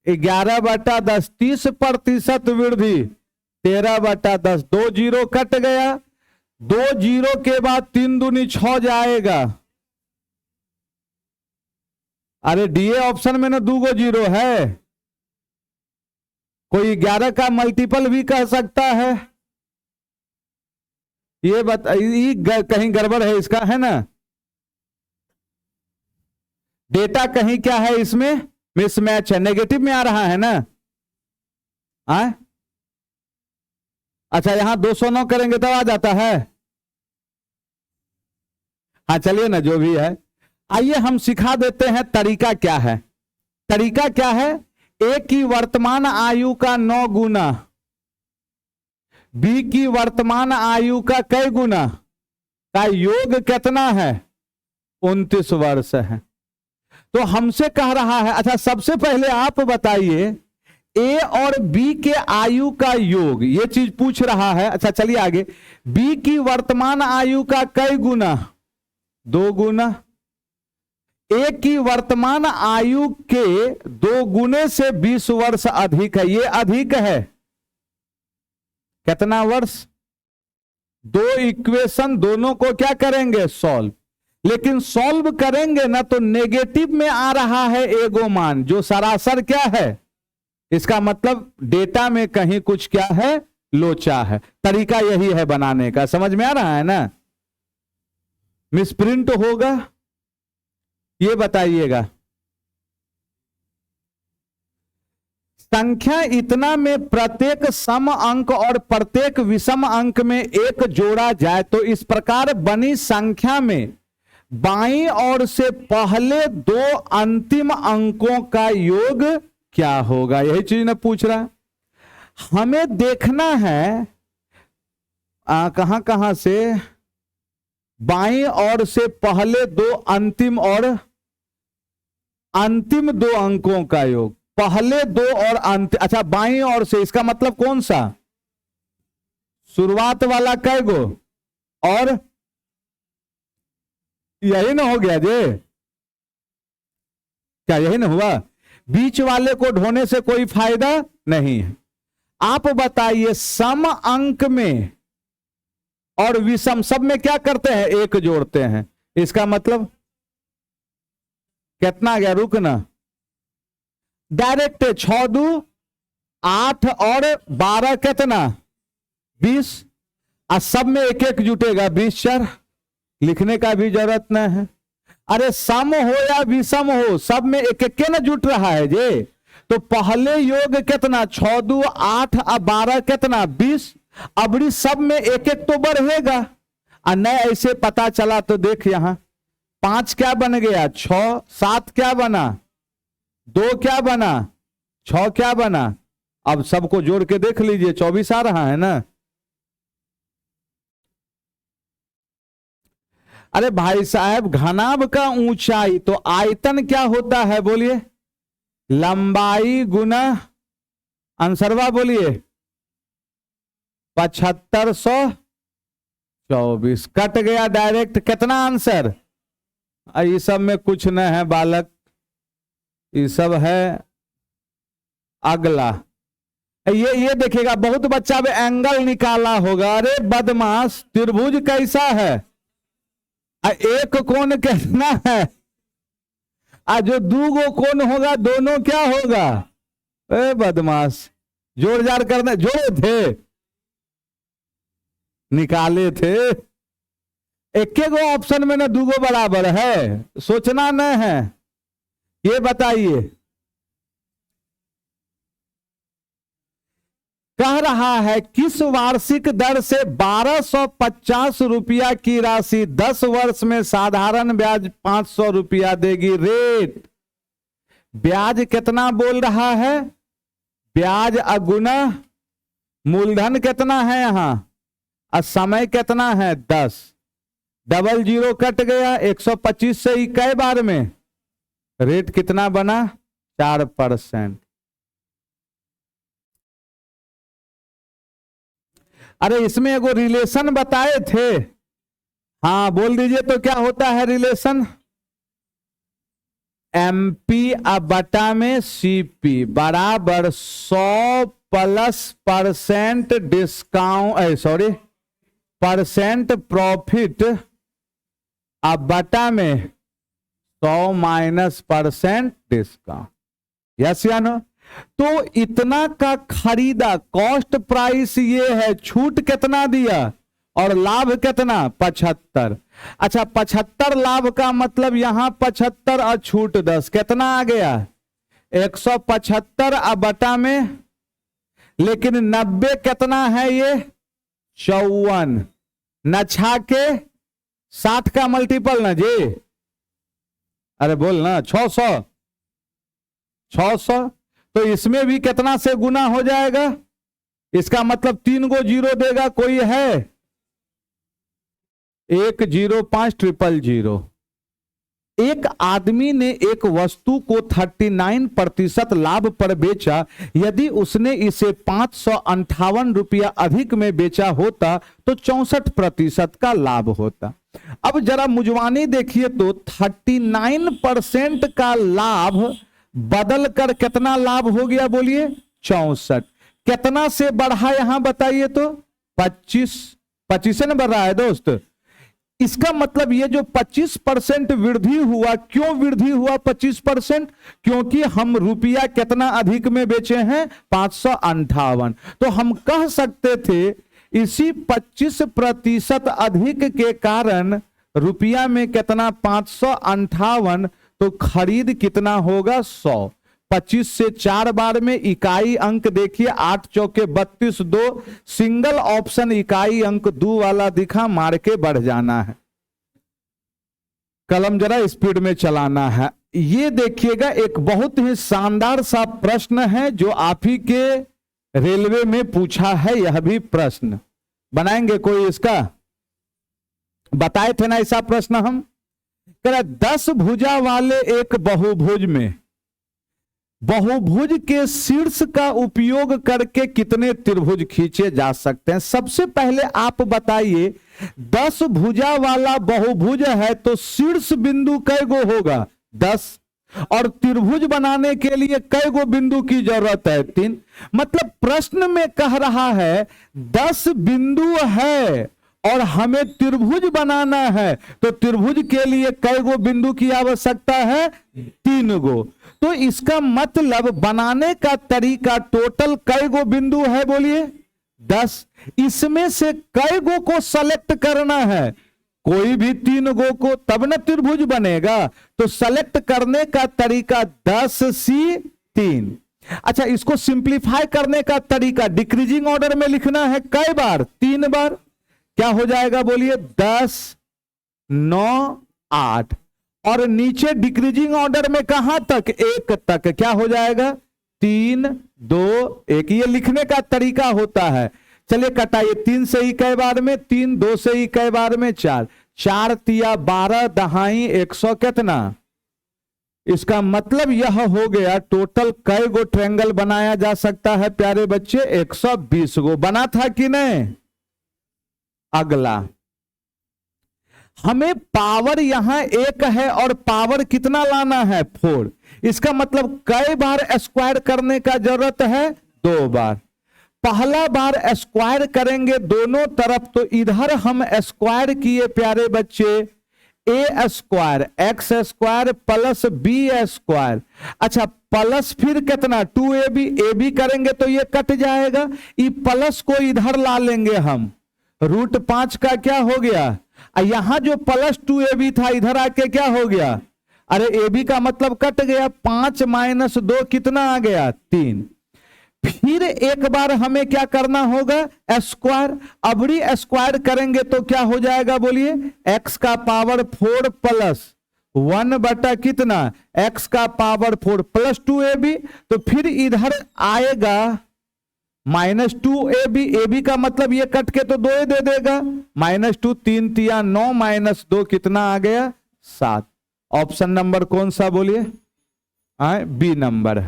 11/10। 30% वृद्धि 13/10। 2 जीरो कट गया। 2 जीरो के बाद 3 दूनी 6 जाएगा। अरे डीए ऑप्शन में ना 2 जीरो है। कोई 11 का मल्टीपल भी कह सकता है। ये कहीं गड़बड़ है इसका, है ना? डेटा कहीं क्या है इसमें? मिसमैच है, नेगेटिव में आ रहा है ना? अच्छा, यहां 209 करेंगे तब आ जाता है। हाँ चलिए ना, जो भी है। आइए हम सिखा देते हैं तरीका क्या है। तरीका क्या है? ए की वर्तमान आयु का 9 गुना, बी की वर्तमान आयु का कई गुना का योग कितना है? 29 वर्ष है। तो हमसे कह रहा है, अच्छा सबसे पहले आप बताइए, ए और बी के आयु का योग, ये चीज पूछ रहा है। अच्छा चलिए आगे, बी की वर्तमान आयु का कई गुना? 2 गुना। ए की वर्तमान आयु के 2 गुने से 20 वर्ष अधिक है। ये अधिक है कितना वर्ष? 2 इक्वेशन दोनों को क्या करेंगे? सॉल्व। लेकिन सॉल्व करेंगे ना तो नेगेटिव में आ रहा है एगो मान, जो सरासर क्या है? इसका मतलब डेटा में कहीं कुछ क्या है? लोचा है। तरीका यही है बनाने का, समझ में आ रहा है ना? मिसप्रिंट होगा, ये बताइएगा। संख्या इतना में प्रत्येक सम अंक और प्रत्येक विषम अंक में 1 जोड़ा जाए तो इस प्रकार बनी संख्या में बाईं ओर से पहले 2 अंतिम अंकों का योग क्या होगा? यही चीज ने पूछ रहा। हमें देखना है कहां कहां से बाईं ओर से पहले 2 अंतिम और अंतिम 2 अंकों का योग। पहले 2 और अंतिम, अच्छा बाईं ओर से, इसका मतलब कौन सा? शुरुआत वाला कै गो? और यही ना हो गया जे? क्या यही ना हुआ? बीच वाले को ढोने से कोई फायदा नहीं है। आप बताइए, सम अंक में और विषम सब में क्या करते हैं? 1 जोड़ते हैं। इसका मतलब कितना गया? रुकना, डायरेक्ट 6 2 8 और 12 कितना? 20। और सब में 1 1 जुटेगा, 20 4। लिखने का भी जरूरत नहीं है। अरे सम हो या विषम हो, सब में 1 1 के ना जुट रहा है जे। तो पहले योग कितना? 6 2 8 और 12 कितना? 20। अबरी सब में 1 1 तो बढ़ेगा। और न ऐसे पता चला तो देख, यहां 5 क्या बन गया? 6। 7 क्या बना? 2 क्या बना? 6 क्या बना? अब सबको जोड़ के देख लीजिए, 24 आ रहा है ना? अरे भाई साहब, घनाभ का ऊंचाई तो आयतन क्या होता है बोलिए? लंबाई गुना आंसरवा बोलिए 7524। कट गया डायरेक्ट। कितना आंसर? ये सब में कुछ न है बालक, ये सब है अगला। ये देखिएगा, बहुत बच्चा भी एंगल निकाला होगा। अरे बदमाश, त्रिभुज कैसा है? एक कोण कितना है? जो दो कोण होगा दोनों क्या होगा? ए बदमाश, जोड़ जाड़ करने जोड़े थे, निकाले थे। एक गो ऑप्शन में ना दूगो बराबर है, सोचना न है। ये बताइए, कह रहा है किस वार्षिक दर से 1250 रुपया की राशि 10 वर्ष में साधारण ब्याज 500 रुपया देगी। रेट, ब्याज कितना बोल रहा है? ब्याज अगुना मूलधन कितना है यहां, और समय कितना है 10। डबल जीरो कट गया, 125 से कई बार में रेट कितना बना? 4%। अरे इसमें एगो रिलेशन बताए थे, हाँ बोल दीजिए तो क्या होता है रिलेशन? एमपी बटा में सीपी बराबर 100 plus percent discount, sorry percent profit बटा में 100 माइनस परसेंट डिस्काउंट। यस या नो? तो इतना का खरीदा, कॉस्ट प्राइस ये है, छूट कितना दिया और लाभ कितना? 75। अच्छा 75 लाभ का मतलब यहां 75 और छूट 10, कितना आ गया? 175 बटा में, लेकिन 90 कितना है ये? 54 न छा के 60 का मल्टीपल ना जी, अरे बोल ना 600। तो इसमें भी कितना से गुना हो जाएगा? इसका मतलब 3 गो जीरो देगा, कोई है? 105000। एक आदमी ने एक वस्तु को 39% लाभ पर बेचा। यदि उसने इसे 558 रुपया अधिक में बेचा होता तो 64% का लाभ होता। अब जरा मुजवानी देखिए तो 39% का लाभ बदल कर कितना लाभ हो गया बोलिए? 64। कितना से बढ़ा यहां बताइए तो? 25 से न बढ़ रहा है दोस्त। इसका मतलब ये जो 25% वृद्धि हुआ, क्यों वृद्धि हुआ 25%? क्योंकि हम रुपया कितना अधिक में बेचे हैं? 558। तो हम कह सकते थे इसी 25% अधिक के कारण रुपया में कितना? 558। तो खरीद कितना होगा? 100। 25 से 4 बार में इकाई अंक देखिए, 8 चौके 32, 2 सिंगल ऑप्शन इकाई अंक 2 वाला दिखा, मार के बढ़ जाना है। कलम जरा स्पीड में चलाना है। ये देखिएगा, एक बहुत ही शानदार सा प्रश्न है जो आप ही के रेलवे में पूछा है। यह भी प्रश्न बनाएंगे कोई इसका? बताए थे ना ऐसा प्रश्न हम? 10 भुजा वाले एक बहुभुज में बहुभुज के शीर्ष का उपयोग करके कितने त्रिभुज खींचे जा सकते हैं? सबसे पहले आप बताइए, 10 भुजा वाला बहुभुज है तो शीर्ष बिंदु कै गो होगा? 10। और त्रिभुज बनाने के लिए कै गो बिंदु की जरूरत है? 3। मतलब प्रश्न में कह रहा है 10 बिंदु है और हमें त्रिभुज बनाना है, तो त्रिभुज के लिए कै गो बिंदु की आवश्यकता है? 3 गो। तो इसका मतलब बनाने का तरीका टोटल कै गो बिंदु है बोलिए? 10। इसमें से कै गो को सेलेक्ट करना है? कोई भी 3 गो को, तब ना त्रिभुज बनेगा। तो सेलेक्ट करने का तरीका 10C3। अच्छा, इसको सिंप्लीफाई करने का तरीका डिक्रीजिंग ऑर्डर में लिखना है। कै बार? 3 बार। क्या हो जाएगा बोलिए? 10, 9, 8। और नीचे डिक्रीजिंग ऑर्डर में कहां तक? 1 तक। क्या हो जाएगा? 3, 2, 1। ये लिखने का तरीका होता है। चलिए कटाइए। 3 से ही कई बार में? 3, 2 से ही कई बार में? 4। 4 तिया 12 दहाई 100 कितना। इसका मतलब यह हो गया टोटल कई गो ट्रायंगल बनाया जा सकता है प्यारे बच्चे, 120 गो। बना था कि नहीं। अगला हमें पावर यहां 1 है और पावर कितना लाना है 4। इसका मतलब कई बार स्क्वायर करने का जरूरत है 2 बार। पहला बार स्क्वायर करेंगे दोनों तरफ, तो इधर हम स्क्वायर किए प्यारे बच्चे a square x square plus b square. अच्छा प्लस फिर कितना 2ab, ab करेंगे तो ये कट जाएगा, ये प्लस को इधर ला लेंगे हम, √5 का क्या हो गया। यहां जो प्लस 2ab था इधर आके क्या हो गया, अरे ab का मतलब कट गया, 5 - 2 कितना आ गया 3। फिर एक बार हमें क्या करना होगा स्क्वायर, अबड़ी स्क्वायर करेंगे तो क्या हो जाएगा बोलिए, x का पावर 4 प्लस 1 बटा कितना x का पावर 4 प्लस 2ab। तो फिर इधर आएगा -2ab, ab का मतलब ये कट के तो 2 दे देगा, -2 3 तिया 9 -2 कितना आ गया 7। ऑप्शन नंबर कौन सा बोलिए, बी नंबर।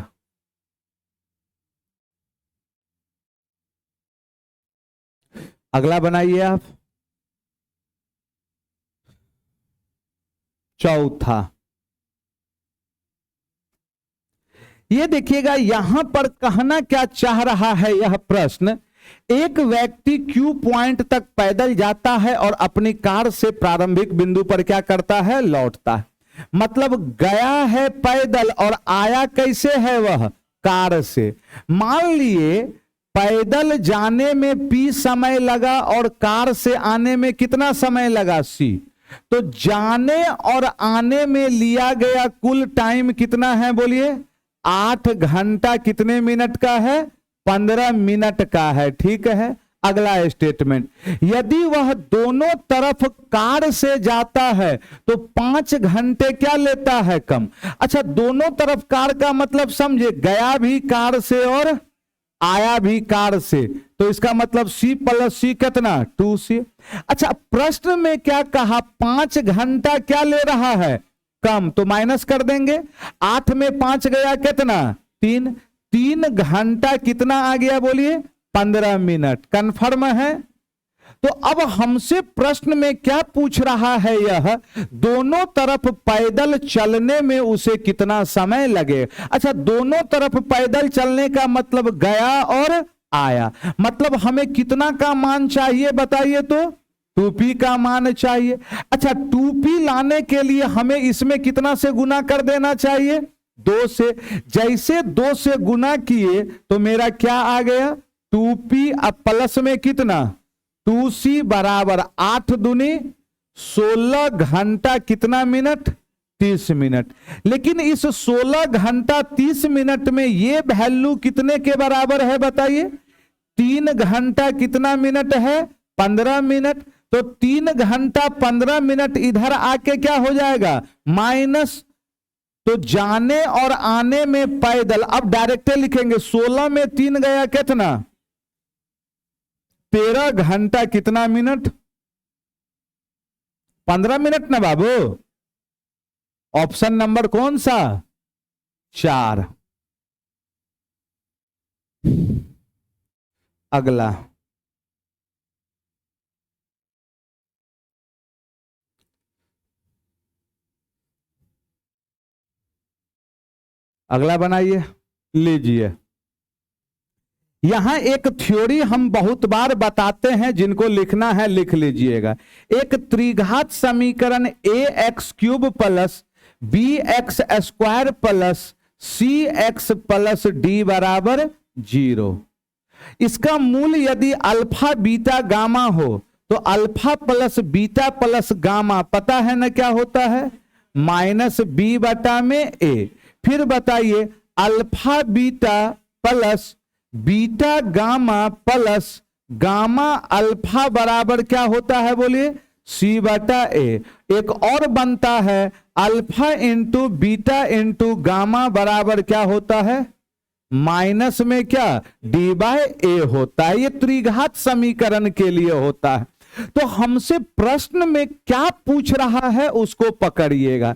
अगला बनाइए आप, चौथा। ये देखिएगा यहां पर कहना क्या चाह रहा है यह प्रश्न, एक व्यक्ति Q पॉइंट तक पैदल जाता है और अपनी कार से प्रारंभिक बिंदु पर क्या करता है, लौटता है। मतलब गया है पैदल और आया कैसे है, वह कार से। मान लिए पैदल जाने में P समय लगा और कार से आने में कितना समय लगा C। तो जाने और आने में लिया गया कुल टाइम कितना है बोलिए, 8 घंटा कितने मिनट का है, 15 मिनट का है। ठीक है। अगला स्टेटमेंट, यदि वह दोनों तरफ कार से जाता है तो 5 घंटे क्या लेता है कम। अच्छा दोनों तरफ कार का मतलब समझे, गया भी कार से और आया भी कार से, तो इसका मतलब C प्लस C कितना 2C। अच्छा प्रश्न में क्या कहा, 5 घंटा क्या ले रहा है कम, तो माइनस कर देंगे, 8 में 5 गया कितना 3, 3 घंटा कितना आ गया बोलिए 15 मिनट। कंफर्म है। तो अब हमसे प्रश्न में क्या पूछ रहा है, यह दोनों तरफ पैदल चलने में उसे कितना समय लगे। अच्छा दोनों तरफ पैदल चलने का मतलब गया और आया, मतलब हमें कितना का मान चाहिए बताइए, तो 2p का मान चाहिए। अच्छा 2p लाने के लिए हमें इसमें कितना से गुना कर देना चाहिए, 2 से। जैसे 2 से गुना किए तो मेरा क्या आ गया 2p, अब प्लस में कितना 2c बराबर 8 दूनी 16 घंटा कितना मिनट 30 मिनट। लेकिन इस 16 घंटा 30 मिनट में ये वैल्यू कितने के बराबर है बताइए, 3 घंटा कितना मिनट है 15 मिनट। तो 3 घंटा 15 मिनट इधर आके क्या हो जाएगा माइनस, तो जाने और आने में पैदल, अब डायरेक्ट लिखेंगे 16 में 3 गया कितना 13 घंटा कितना मिनट 15 मिनट ना बाबू। ऑप्शन नंबर कौन सा 4। अगला अगला बनाइए, लीजिए। यहां एक थ्योरी हम बहुत बार बताते हैं, जिनको लिखना है लिख लीजिएगा। एक त्रिघात समीकरण ax³ plus bx square plus cx plus d बराबर 0। इसका मूल यदि अल्फा बीटा गामा हो तो alpha plus beta plus gamma पता है ना क्या होता है, -b बटा में a। फिर बताइए alpha beta plus beta gamma plus gamma alpha बराबर क्या होता है बोलिए C बटा a। एक और बनता है alpha into beta into gamma बराबर क्या होता है माइनस में क्या d बाय a होता है। ये त्रिघात समीकरण के लिए होता है। तो हमसे प्रश्न में क्या पूछ रहा है उसको पकड़िएगा।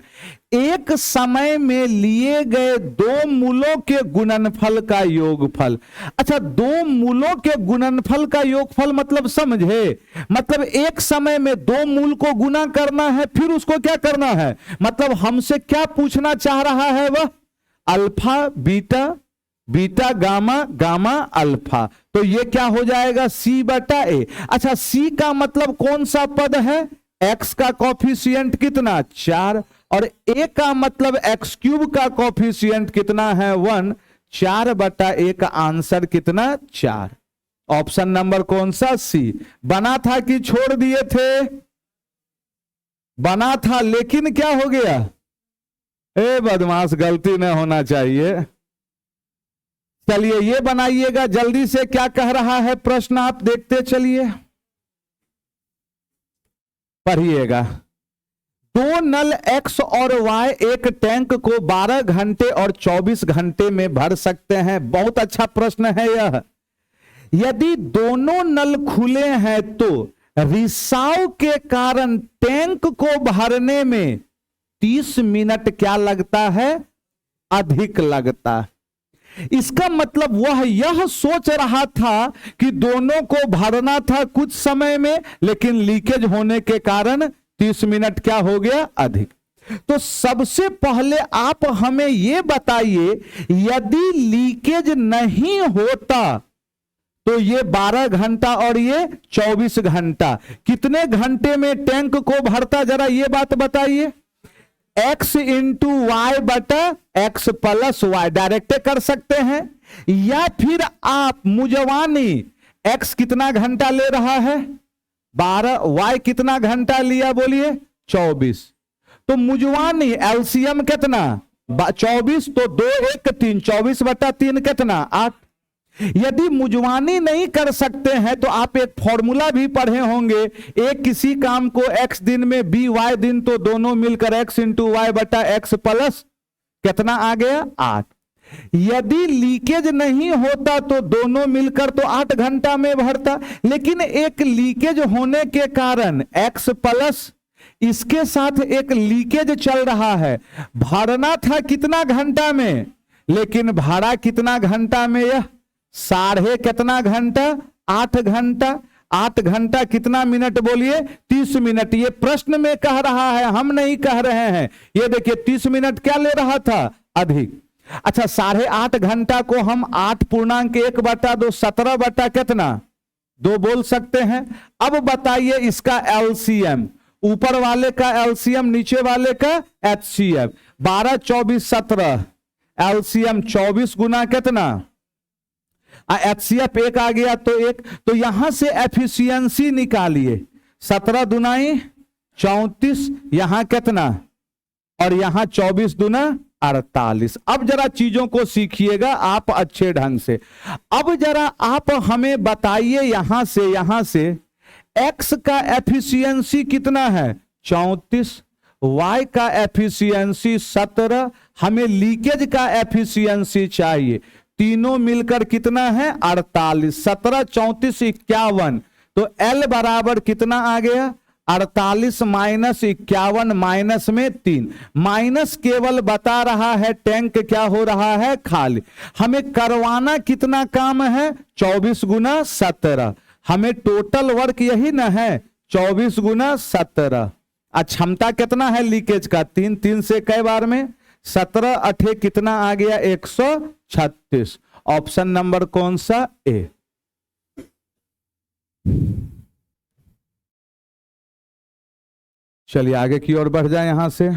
एक समय में लिए गए दो मूलों के गुणनफल का योगफल। अच्छा, दो मूलों के गुणनफल का योगफल मतलब समझे, मतलब एक समय में दो मूल को गुना करना है, फिर उसको क्या करना है, मतलब हमसे क्या पूछना चाह रहा है वह, alpha beta, beta gamma, gamma alpha. तो ये क्या हो जाएगा, सी बटा ए। अच्छा, सी का मतलब कौन सा पद है, एक्स का कॉफिशिएंट कितना 4, और ए का मतलब एक्स क्यूब का कॉफिशिएंट कितना है 1, 4 बटा ए का आंसर कितना 4। ऑप्शन नंबर कौन सा, सी। बना था कि छोड़ दिए थे, बना था लेकिन क्या हो गया, ए बदमाश, गलती न होना चाहिए। चलिए ये बनाइएगा जल्दी से, क्या कह रहा है प्रश्न आप देखते चलिए, पढ़िएगा। दो नल X और Y एक टैंक को 12 घंटे और 24 घंटे में भर सकते हैं। बहुत अच्छा प्रश्न है यह। यदि दोनों नल खुले हैं तो रिसाव के कारण टैंक को भरने में 30 मिनट क्या लगता है, अधिक लगता है। इसका मतलब वह यह सोच रहा था कि दोनों को भरना था कुछ समय में, लेकिन लीकेज होने के कारण 30 मिनट क्या हो गया, अधिक। तो सबसे पहले आप हमें यह बताइए, यदि लीकेज नहीं होता तो ये 12 घंटा और ये 24 घंटा कितने घंटे में टैंक को भरता, जरा ये बात बताइए। x इंटू वाई बटा एक्स प्लस वाई डायरेक्ट कर सकते हैं, या फिर आप मुजवानी x कितना घंटा ले रहा है 12, y कितना घंटा लिया बोलिए 24, तो मुजवानी एलसीएम कितना 24, तो 2 1 3, 24 बटा 3 कितना 8। यदि मुजवानी नहीं कर सकते हैं तो आप एक फॉर्मूला भी पढ़े होंगे, एक किसी काम को x दिन में b y दिन, तो दोनों मिलकर x इंटू वाई बटा एक्स प्लस कितना आ गया 8। यदि लीकेज नहीं होता तो दोनों मिलकर तो 8 घंटा में भरता, लेकिन एक लीकेज होने के कारण x प्लस इसके साथ एक लीकेज चल रहा है, भरना था कितना घंटा में, लेकिन भरा कितना घंटा में, यह साढ़े कितना घंटा 8 घंटा। 8 घंटा कितना मिनट बोलिए 30 मिनट। ये प्रश्न में कह रहा है, हम नहीं कह रहे हैं। ये देखिए 30 मिनट क्या ले रहा था, अधिक। अच्छा, 8.5 घंटा को हम 8.1 बटा 2 17 बटा कितना 2 बोल सकते हैं। अब बताइए इसका एलसीएम, ऊपर वाले का एलसीएम नीचे वाले का एचसीएफ। 12 24 17 एलसीएम 24 गुना कितना, एचसीएफ 1 आ गया तो 1, तो यहां से एफिशिएंसी निकालिए। 17 दुनाई 34, यहां कितना, और यहां 24 दुना 48। अब जरा चीजों को सीखिएगा आप अच्छे ढंग से। अब जरा आप हमें बताइए यहां से एक्स का एफिशिएंसी कितना है 34, वाई का एफिशिएंसी 17, हमें लीकेज का एफिशिएंसी चाहिए, तीनों मिलकर कितना है 48। 17 34 51, तो L बराबर कितना आ गया 48 माइनस 51 माइनस में 3, माइनस केवल बता रहा है टैंक क्या हो रहा है खाली। हमें करवाना कितना काम है 24 गुना 17, हमें टोटल वर्क यही ना है 24 गुना 17। क्षमता कितना है लीकेज का 3, 3 से कई बार में 17 8 कितना आ गया 136। ऑप्शन नंबर कौन सा, ए। चलिए आगे की ओर बढ़ जाए यहां से।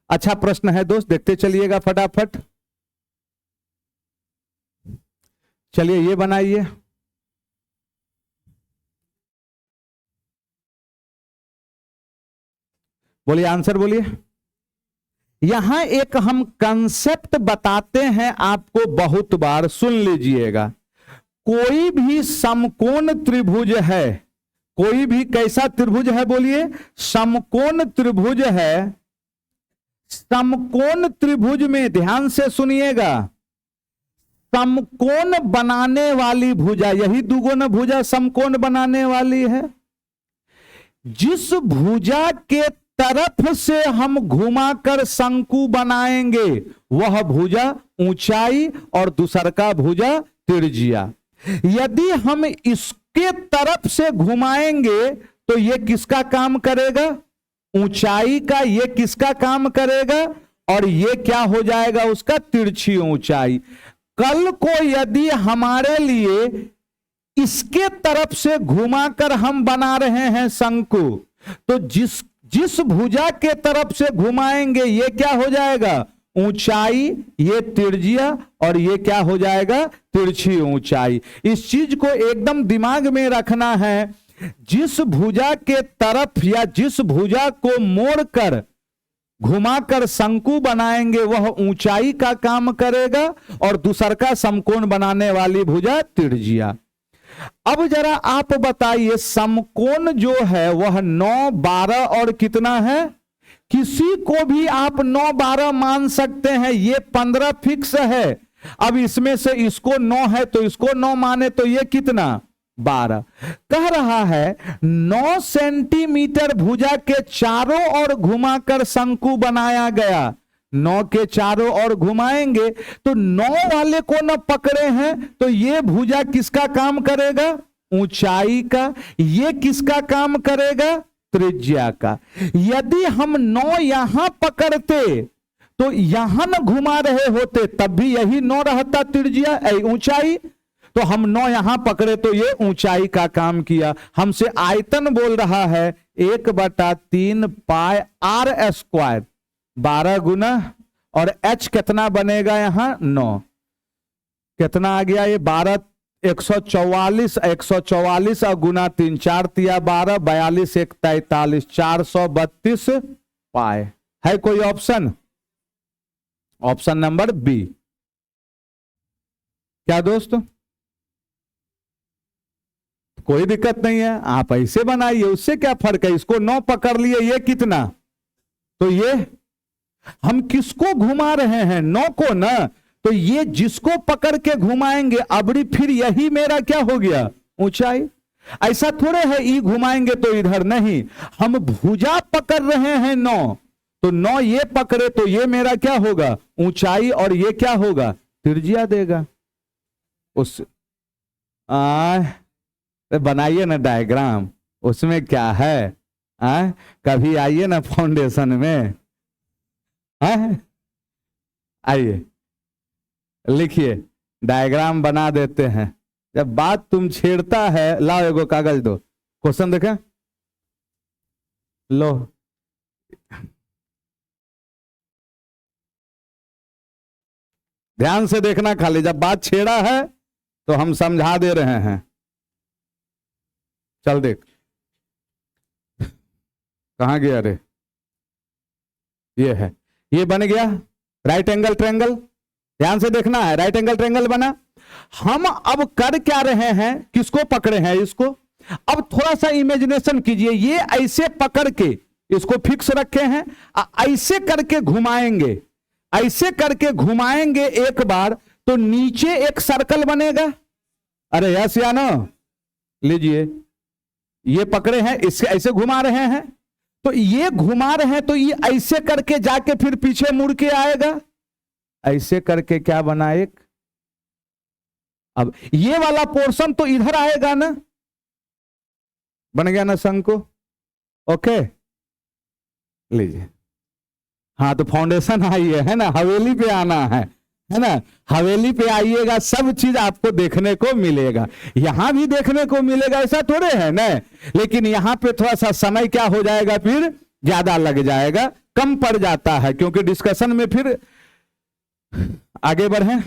अच्छा प्रश्न है दोस्त, देखते चलिएगा फटाफट। चलिए ये बनाइए। बोलिए आंसर बोलिए। यहां एक हम कंसेप्ट बताते हैं आपको, बहुत बार सुन लीजिएगा। कोई भी समकोण त्रिभुज है, कोई भी कैसा त्रिभुज है बोलिए, समकोण त्रिभुज है। समकोण त्रिभुज में ध्यान से सुनिएगा, समकोण बनाने वाली भुजा, यही दुगुना भुजा समकोण बनाने वाली है। जिस भुजा के तरफ से हम घुमाकर शंकु बनाएंगे वह भुजा ऊंचाई और दूसर का भुजा त्रिज्या। यदि हम इसके तरफ से घुमाएंगे तो यह किसका काम करेगा? ऊंचाई का। यह किसका काम करेगा? और यह क्या हो जाएगा? उसका तिरछी ऊंचाई। कल को यदि हमारे लिए इसके तरफ से घुमाकर हम बना रहे हैं शंकु, तो जिस भुजा के तरफ से घुमाएंगे ये क्या हो जाएगा? ऊंचाई, ये त्रिज्या, और ये क्या हो जाएगा? तिरछी ऊंचाई। इस चीज को एकदम दिमाग में रखना है। जिस भुजा के तरफ या जिस भुजा को मोड़कर घुमाकर शंकु बनाएंगे वह ऊंचाई का काम करेगा और दूसर का समकोण बनाने वाली भुजा त्रिज्या। अब जरा आप बताइए, समकोण जो है वह 9, 12 और कितना है? किसी को भी आप 9, 12 मान सकते हैं, ये 15 फिक्स है। अब इसमें से इसको 9 है तो इसको 9 माने तो ये कितना? 12। कह रहा है 9 सेंटीमीटर भुजा के चारों ओर घुमाकर शंकु बनाया गया। 9 के चारों ओर घुमाएंगे तो 9 वाले को न पकड़े हैं तो ये भुजा किसका काम करेगा? ऊंचाई का। ये किसका काम करेगा? त्रिज्या का। यदि हम 9 यहां पकड़ते तो यहां न घुमा रहे होते तब भी यही 9 रहता त्रिज्या, ऊंचाई। तो हम 9 यहां पकड़े तो ये ऊंचाई का काम किया। हमसे आयतन बोल रहा है 1/3 पाई r स्क्वायर, 12 गुना, और h कितना बनेगा यहां? 9। कितना आ गया ये? 12, 144, 144 और गुना 3, 4 तिया 12, 42 1 43, 432 पाए। है कोई ऑप्शन? Option number B. क्या दोस्तों? कोई दिक्कत नहीं है, आप ऐसे बनाइए, उससे क्या फर्क है? इसको 9 पकड़ लिए, ये कितना? तो ये हम किसको घुमा रहे हैं? 9 को ना। तो ये जिसको पकड़ के घुमाएंगे अबरी फिर यही मेरा क्या हो गया? ऊंचाई। ऐसा थोड़े है ई घुमाएंगे तो इधर नहीं, हम भुजा पकड़ रहे हैं 9, तो 9 ये पकड़े तो ये मेरा क्या होगा? ऊंचाई, और ये क्या होगा? त्रिज्या देगा। उस बनाइए ना डायग्राम, उसमें क्या है? कभी आइए ना फाउंडेशन में, आइए लिखिए, डायग्राम बना देते हैं। जब बात तुम छेड़ता है, लाओ एगो कागज दो, क्वेश्चन देखें, लो। ध्यान से देखना, खाली जब बात छेड़ा है तो हम समझा दे रहे हैं। चल देख, कहां गया रे? ये है, ये बन गया राइट एंगल ट्रायंगल। ध्यान से देखना है, राइट एंगल ट्रायंगल बना। हम अब कर क्या रहे हैं? किसको पकड़े हैं? इसको। अब थोड़ा सा इमेजिनेशन कीजिए, ये ऐसे पकड़ के इसको फिक्स रखे हैं, ऐसे करके घुमाएंगे, ऐसे करके घुमाएंगे एक बार तो नीचे एक सर्कल बनेगा। अरे यस या नो? लीजिए, ये पकड़े हैं, इससे ऐसे घुमा रहे हैं, तो ये घुमा रहे हैं तो ये ऐसे करके जाके फिर पीछे मुड़ के आएगा, ऐसे करके क्या बना एक। अब ये वाला पोर्शन तो इधर आएगा ना, बन गया ना शंकु? ओके, लीजिए। हाँ, तो फाउंडेशन आइए, है ना, हवेली पे आना है ना, हवेली पे आइएगा, सब चीज आपको देखने को मिलेगा। यहां भी देखने को मिलेगा, ऐसा थोड़े है ना, लेकिन यहां पे थोड़ा सा समय क्या हो जाएगा, फिर ज्यादा लग जाएगा, कम पड़ जाता है, क्योंकि डिस्कशन में फिर आगे बढ़े।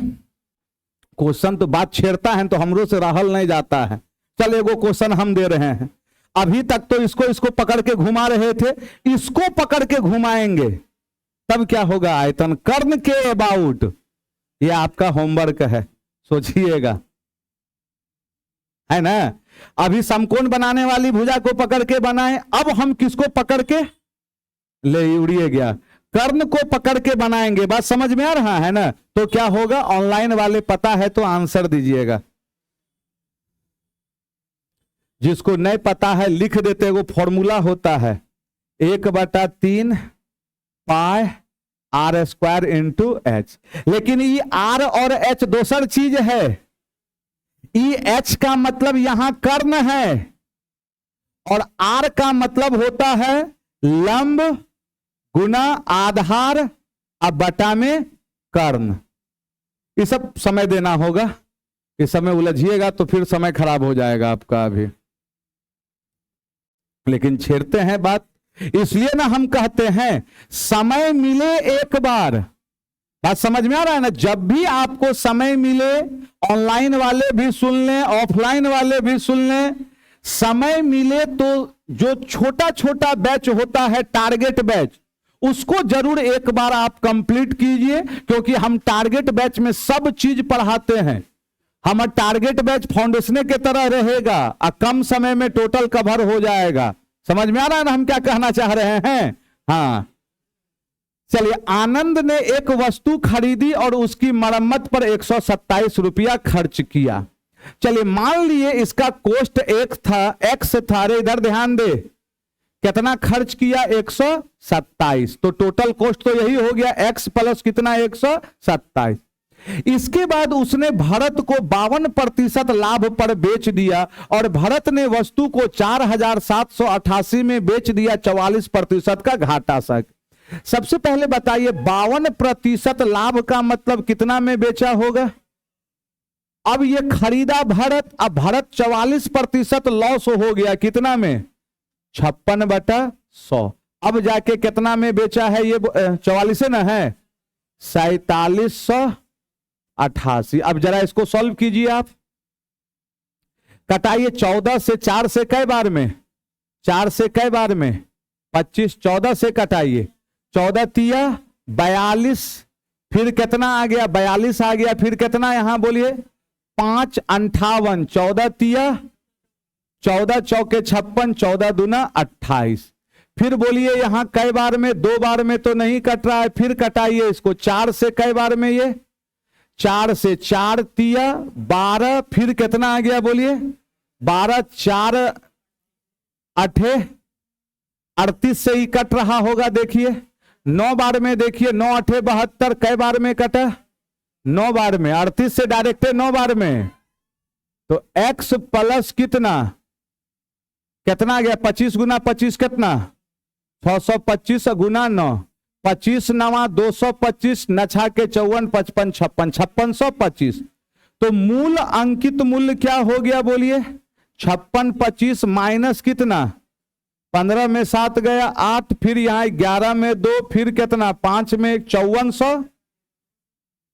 क्वेश्चन तो बात छेड़ता है तो हमरो से रहल नहीं जाता है। चल एगो क्वेश्चन हम दे रहे हैं। अभी तक तो इसको पकड़ के घुमा रहे थे, इसको पकड़ के घुमाएंगे तब क्या होगा? आयतन कर्ण के अबाउट। ये आपका होमवर्क है, सोचिएगा, है ना। अभी समकोण बनाने वाली भुजा को पकड़ के बनाए, अब हम किसको पकड़ के ले? उड़िए गया। कर्ण को पकड़ के बनाएंगे। बात समझ में आ रहा है ना? तो क्या होगा, ऑनलाइन वाले पता है तो आंसर दीजिएगा, जिसको नहीं पता है लिख देते। वो फॉर्मूला होता है 1/3 पाई आर स्क्वायर इंटू एच। लेकिन ये आर और एच दूसर चीज है। ई एच का मतलब यहां कर्ण है और आर का मतलब होता है लंब गुना आधार अब बटा में कर्ण। ये सब समय देना होगा, इस समय उलझिएगा तो फिर समय खराब हो जाएगा आपका अभी। लेकिन छेड़ते हैं बात, इसलिए ना हम कहते हैं समय मिले एक बार। बात समझ में आ रहा है ना? जब भी आपको समय मिले, ऑनलाइन वाले भी सुन लें, ऑफलाइन वाले भी सुन लें, समय मिले तो जो छोटा छोटा बैच होता है टारगेट बैच, उसको जरूर एक बार आप कंप्लीट कीजिए, क्योंकि हम टारगेट बैच में सब चीज पढ़ाते हैं। हमारा टारगेट बैच फाउंडेशन के तरह रहेगा और कम समय में टोटल कवर हो जाएगा। समझ में आ रहा है ना हम क्या कहना चाह रहे हैं? हाँ, चलिए। आनंद ने एक वस्तु खरीदी और उसकी मरम्मत पर 127 रुपया खर्च किया। चलिए मान लिए इसका कॉस्ट एक्स था। अरे इधर ध्यान दे, कितना खर्च किया? 127। तो टोटल कॉस्ट तो यही हो गया एक्स प्लस कितना? 127। इसके बाद उसने भरत को 52% लाभ पर बेच दिया और भरत ने वस्तु को 4788 में बेच दिया, 44% का घाटा। सबसे पहले बताइए 52% लाभ का मतलब कितना में बेचा होगा? अब ये खरीदा भरत, अब भरत 44% लॉस हो गया, कितना में? 56/100। अब जाके कितना में बेचा है? ये 44 ना है, 4788। अब जरा इसको सॉल्व कीजिए आप, कटाइए 14 से 4 से कई बार में? 4 से कई बार में? 25। 14 से कटाइए, 14 तिया 42, फिर कितना आ गया? 42 आ गया, फिर कितना यहां बोलिए? 5 58। 14 तिया 14 चौके 56, 14 दूना 28। फिर बोलिए यहां कई बार में? 2 बार में तो नहीं कट रहा है, फिर कटाइए इसको 4 से कई बार में? ये 4 से 4 तिया 12, फिर कितना आ गया बोलिए? 12 4 8 38 से ही कट रहा होगा। देखिए 9 बार में, देखिए 9 8 72, कई बार में कटा? 9 बार में। 38 से डायरेक्ट 9 बार में। तो x प्लस कितना कितना गया? 25 गुना 25 कितना? 625 गुना 9, 25 9 225, नछा के 54 55 56, 5625। तो मूल अंकित मूल्य क्या हो गया बोलिए? 5625 माइनस कितना? 15 में 7 गया 8, फिर यहां 11 में 2, फिर कितना? 5 में 1,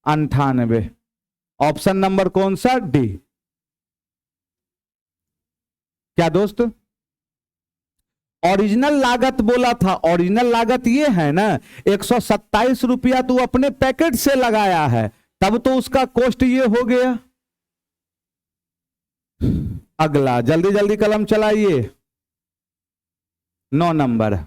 5498। ऑप्शन नंबर कौन सा? डी। क्या दोस्त? ओरिजिनल लागत बोला था, ओरिजिनल लागत ये है ना 127 रुपया तू अपने पैकेट से लगाया है, तब तो उसका कॉस्ट ये हो गया। अगला जल्दी जल्दी कलम चलाइए, 9 नंबर।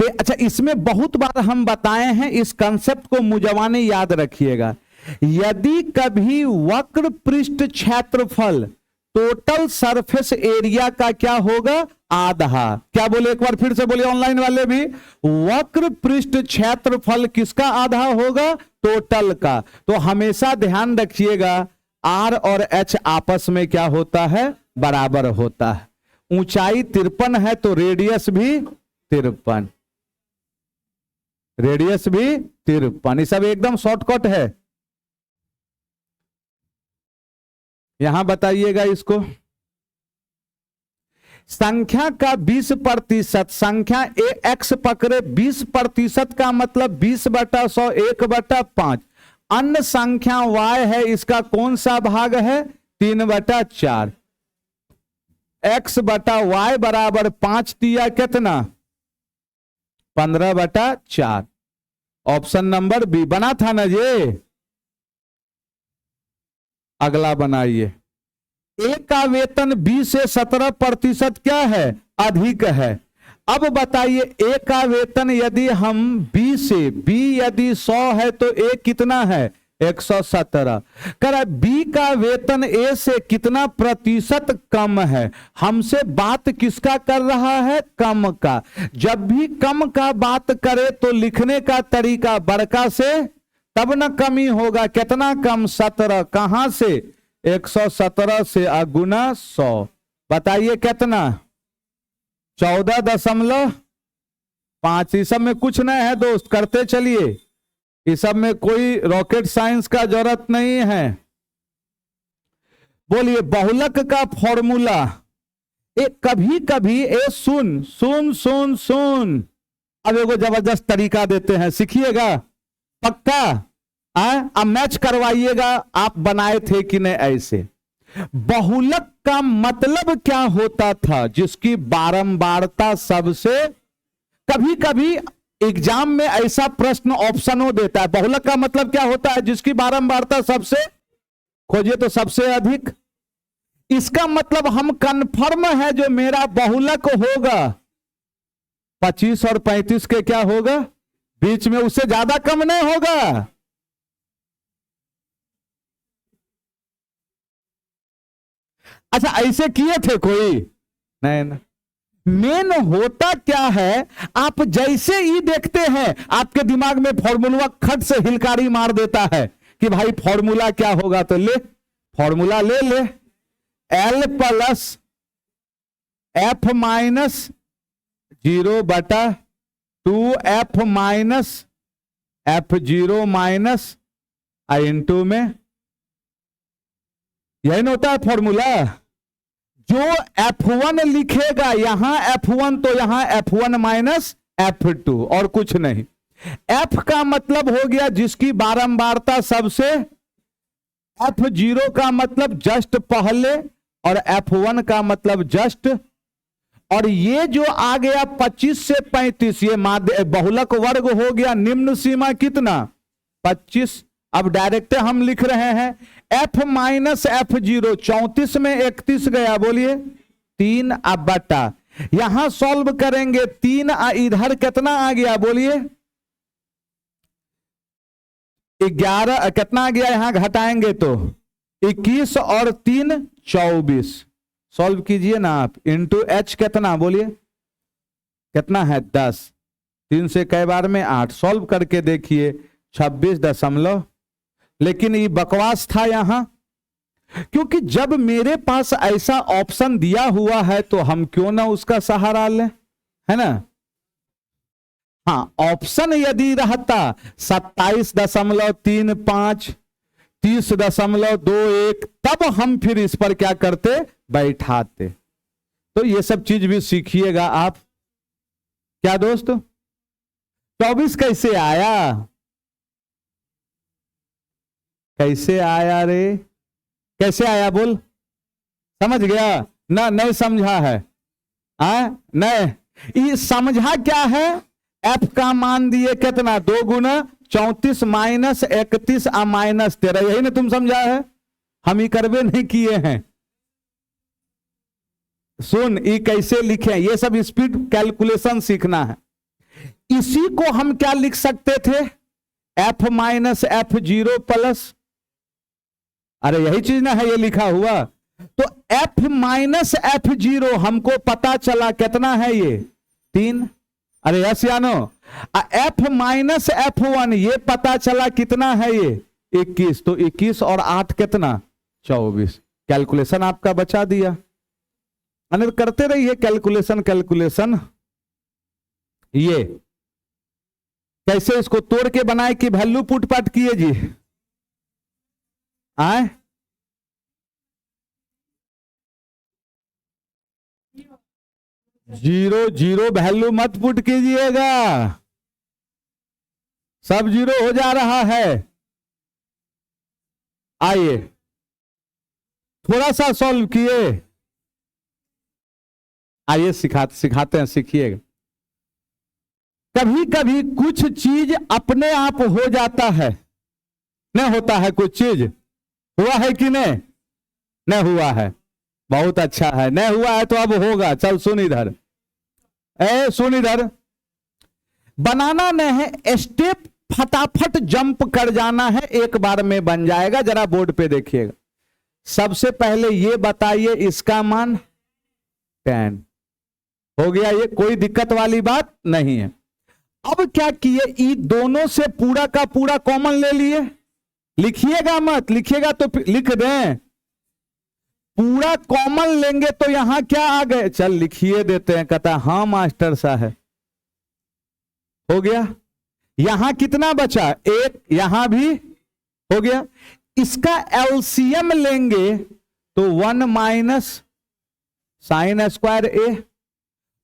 अच्छा, इसमें बहुत बार हम बताए हैं, इस कंसेप्ट को मुजवाने याद रखिएगा। यदि कभी वक्र पृष्ठ क्षेत्रफल टोटल सरफेस एरिया का क्या होगा? आधा। क्या बोले? एक बार फिर से बोलिए ऑनलाइन वाले भी। वक्र पृष्ठ क्षेत्रफल किसका आधा होगा? टोटल का। तो हमेशा ध्यान रखिएगा आर और एच आपस में क्या होता है? बराबर होता है। ऊंचाई 53 है तो रेडियस भी 53, रेडियस भी 53। ये सब एकदम शॉर्टकट है। यहां बताइएगा इसको। संख्या का 20%, संख्या एक्स पकड़े 20% का मतलब 20/100, 1/5। अन्य संख्या y है, इसका कौन सा भाग है? 3/4। x/y बराबर 5 दिया, कितना? 15/4। ऑप्शन नंबर बी बना था ना ये। अगला बनाइए, ए का वेतन बी से 17% क्या है, अधिक है। अब बताइए ए का वेतन यदि हम बी से, बी यदि 100 है तो ए कितना है, 117। कर बी का वेतन ए से कितना प्रतिशत कम है, हमसे बात किसका कर रहा है, कम का। जब भी कम का बात करे तो लिखने का तरीका बड़का से तब न कमी होगा। कितना कम, 17। कहां से, 117 से गुना 100। बताइए कितना, 14.5। इस सब में कुछ नहीं है दोस्त, करते चलिए, इस सब में कोई रॉकेट साइंस का जरूरत नहीं है। बोलिए बहुलक का फॉर्मूला, कभी कभी सुन सुन सुन सुन, अब एगो जबरदस्त तरीका देते हैं, सीखिएगा पक्का। अब मैच करवाइएगा आप बनाए थे कि नहीं ऐसे। बहुलक का मतलब क्या होता था, जिसकी बारंबारता सबसे, कभी कभी एग्जाम में ऐसा प्रश्न ऑप्शनों देता है, बहुलक का मतलब क्या होता है, जिसकी बारंबारता सबसे, खोजिए तो सबसे अधिक। इसका मतलब हम कंफर्म है जो मेरा बहुलक होगा 25 और 35 के क्या होगा बीच में, उससे ज्यादा कम नहीं होगा। अच्छा ऐसे किए थे कोई, नहीं ना। मेन होता क्या है, आप जैसे ही देखते हैं आपके दिमाग में फॉर्मूला खट से हिलकारी मार देता है कि भाई फॉर्मूला क्या होगा, तो ले फॉर्मूला ले ले, L plus F minus 0/2 F minus F0 minus into में, यही ना होता है फॉर्मूला। जो F1 लिखेगा यहां F1 तो यहां F1 माइनस F2 और कुछ नहीं। F का मतलब हो गया जिसकी बारंबारता सबसे, F0 का मतलब जस्ट पहले, और F1 का मतलब जस्ट, और ये जो आ गया 25 से 35 ये माध्य बहुलक वर्ग हो गया। निम्न सीमा कितना, 25। अब डायरेक्ट हम लिख रहे हैं F माइनस F0, 34 में 31 गया, बोलिए 3 अब बटा, यहां सॉल्व करेंगे 3 इधर कितना आ गया, बोलिए 11, कितना आ गया यहां घटाएंगे तो 21 और 3 24। सॉल्व कीजिए ना आप, इंटू H कितना, बोलिए कितना है 10, 3 से कई बार में 8, सॉल्व करके देखिए 26 लेकिन ये बकवास था यहां, क्योंकि जब मेरे पास ऐसा ऑप्शन दिया हुआ है तो हम क्यों ना उसका सहारा लें, है ना। हाँ ऑप्शन यदि रहता 27.35, 30.21, तब हम फिर इस पर क्या करते, बैठाते। तो ये सब चीज भी सीखिएगा आप। क्या दोस्त 24 कैसे आया, कैसे आया रे, कैसे आया बोल, समझ गया ना, नहीं समझा है, नहीं ये समझा क्या है, F का मान दिए कितना 2 गुना 34 माइनस 31 माइनस 13, यही ना तुम समझा है, हम ही करवे नहीं किए हैं। सुन ये कैसे लिखे, ये सब स्पीड कैलकुलेशन सीखना है। इसी को हम क्या लिख सकते थे, F माइनस F0 प्लस, अरे यही चीज ना है ये लिखा हुआ, तो F माइनस F0 हमको पता चला कितना है ये 3, अरे यस या नो। F माइनस F1 ये पता चला कितना है ये 21, तो 21 और 8 कितना 24। कैलकुलेशन आपका बचा दिया, करते रहिए कैलकुलेशन कैलकुलेशन। ये कैसे इसको तोड़ के बनाए कि वैल्यू पुट पाट किए जी, आए 0 वैल्यू मत पुट कीजिएगा, सब 0 हो जा रहा है। आइए थोड़ा सा सॉल्व किए, आइए सिखाते हैं, सीखिएगा। कभी कभी कुछ चीज अपने आप हो जाता है, नहीं होता है कुछ चीज, हुआ है कि नहीं, नहीं हुआ है। बहुत अच्छा है, नहीं हुआ है तो अब होगा। चल सुन इधर, सुन इधर, बनाना नहीं है, स्टेप फटाफट जंप कर जाना है, एक बार में बन जाएगा। जरा बोर्ड पे देखिएगा। सबसे पहले ये बताइए इसका मान 10 हो गया, ये कोई दिक्कत वाली बात नहीं है। अब क्या किए, ई दोनों से पूरा का पूरा कॉमन ले लिए। लिखिएगा मत, लिखिएगा तो लिख दें, पूरा कॉमन लेंगे तो यहां क्या आ गए, चल लिखिए देते हैं। कहता हाँ मास्टर साहब, हो गया। यहां कितना बचा, एक, यहां भी हो गया। इसका एलसीएम लेंगे तो 1 माइनस साइन स्क्वायर ए,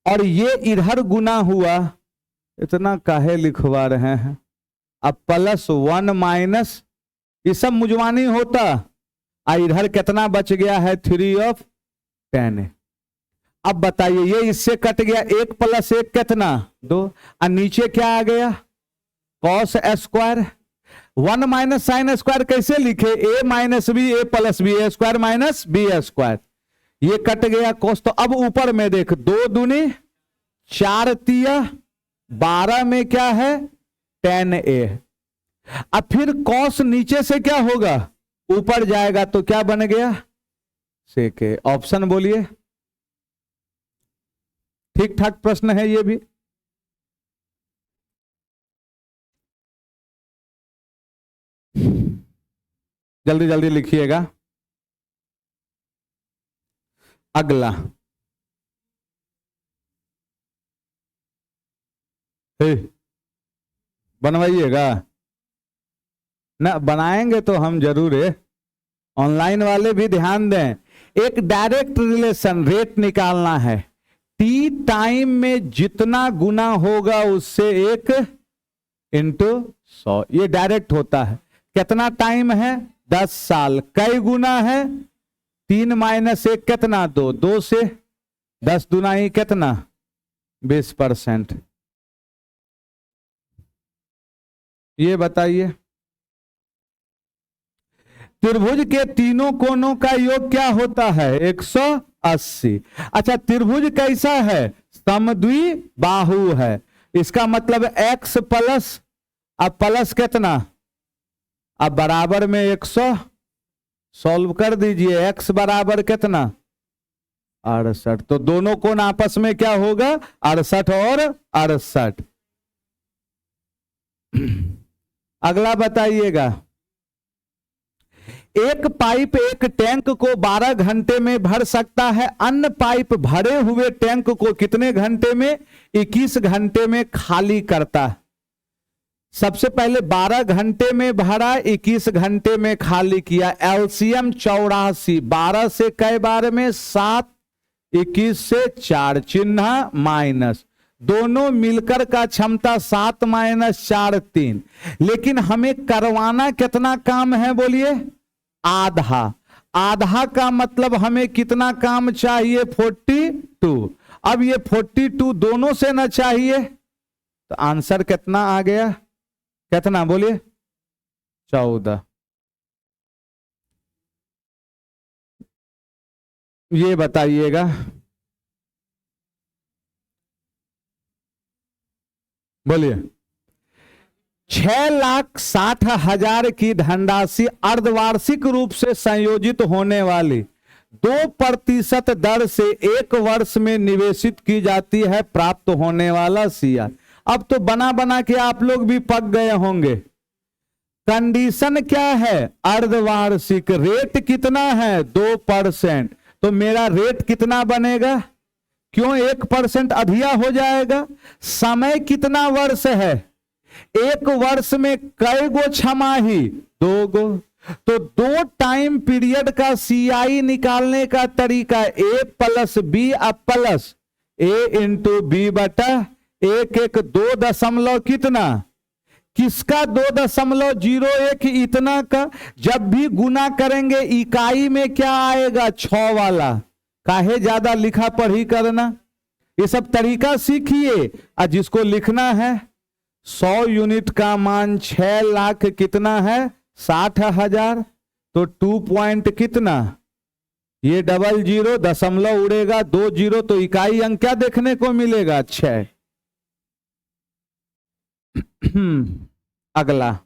और ये इधर गुना हुआ, इतना काहे लिखवा रहे हैं। अब प्लस 1 माइनस, ये सब मुजवानी होता। इधर कितना बच गया है, 3/10। अब बताइए, ये इससे कट गया, 1 + 1 कितना, 2, और नीचे क्या आ गया, cos square. 1 minus sine square कैसे लिखे, a minus b, a plus b, a square minus b square, ये कट गया कॉस। तो अब ऊपर में देख, 2 दूनी 4 तिया 12 में क्या है 10a। अब फिर कॉस नीचे से क्या होगा, ऊपर जाएगा तो क्या बन गया, सेक ए। ऑप्शन बोलिए। ठीक ठाक प्रश्न है ये भी। जल्दी जल्दी लिखिएगा। अगला, बनवाइएगा ना, बनाएंगे तो हम जरूर है। ऑनलाइन वाले भी ध्यान दें। एक डायरेक्ट रिलेशन रेट निकालना है, टी टाइम में जितना गुना होगा उससे 1 × 100, ये डायरेक्ट होता है। कितना टाइम है, 10 साल। कई गुना है, 3 माइनस 1 कितना, 2, 2 से 10 दूना ही कितना, 20%। ये बताइए, त्रिभुज के तीनों कोनों का योग क्या होता है, 180। अच्छा, त्रिभुज कैसा है, समद्विबाहु है। इसका मतलब x प्लस, अब प्लस कितना, अब बराबर में 100, सॉल्व कर दीजिए। x बराबर कितना, 68। तो दोनों कोण आपस में क्या होगा, 68 और 68। अगला बताइएगा, एक पाइप एक टैंक को 12 घंटे में भर सकता है, अन्य पाइप भरे हुए टैंक को कितने घंटे में, 21 घंटे में खाली करता है। सबसे पहले 12 घंटे में भरा, 21 घंटे में खाली किया। एलसीएम 84, 12 से कई बार में 7, 21 से 4, चिन्ह माइनस, दोनों मिलकर का क्षमता 7 - 4 3। लेकिन हमें करवाना कितना काम है, बोलिए, आधा। आधा का मतलब हमें कितना काम चाहिए, 42। अब ये 42 दोनों से ना चाहिए, तो आंसर कितना आ गया, कितना बोलिए, 14। ये बताइएगा, बोलिए। 6,60,000 की धनराशि अर्धवार्षिक रूप से संयोजित होने वाली 2% दर से 1 वर्ष में निवेशित की जाती है, प्राप्त होने वाला सीआर। अब तो बना बना के आप लोग भी पक गए होंगे। कंडीशन क्या है, अर्धवार्षिक, रेट कितना है 2%, तो मेरा रेट कितना बनेगा, क्यों 1% अधिया हो जाएगा। समय कितना वर्ष है, 1 वर्ष में कई गो छमाही, 2 गो। तो 2 टाइम पीरियड का सीआई निकालने का तरीका, a + b plus a × b बटा 1 2 दशमलव कितना, किसका 2.01, इतना का। जब भी गुना करेंगे इकाई में क्या आएगा, 6 वाला। काहे ज्यादा लिखा पढ़ी करना, ये सब तरीका सीखिए। और जिसको लिखना है 100 यूनिट का मान 6 लाख कितना है, 60,000, तो 2 पॉइंट कितना ये डबल जीरो, दशमलव उड़ेगा, 2 जीरो, तो इकाई अंक क्या देखने को मिलेगा? 6। अगला,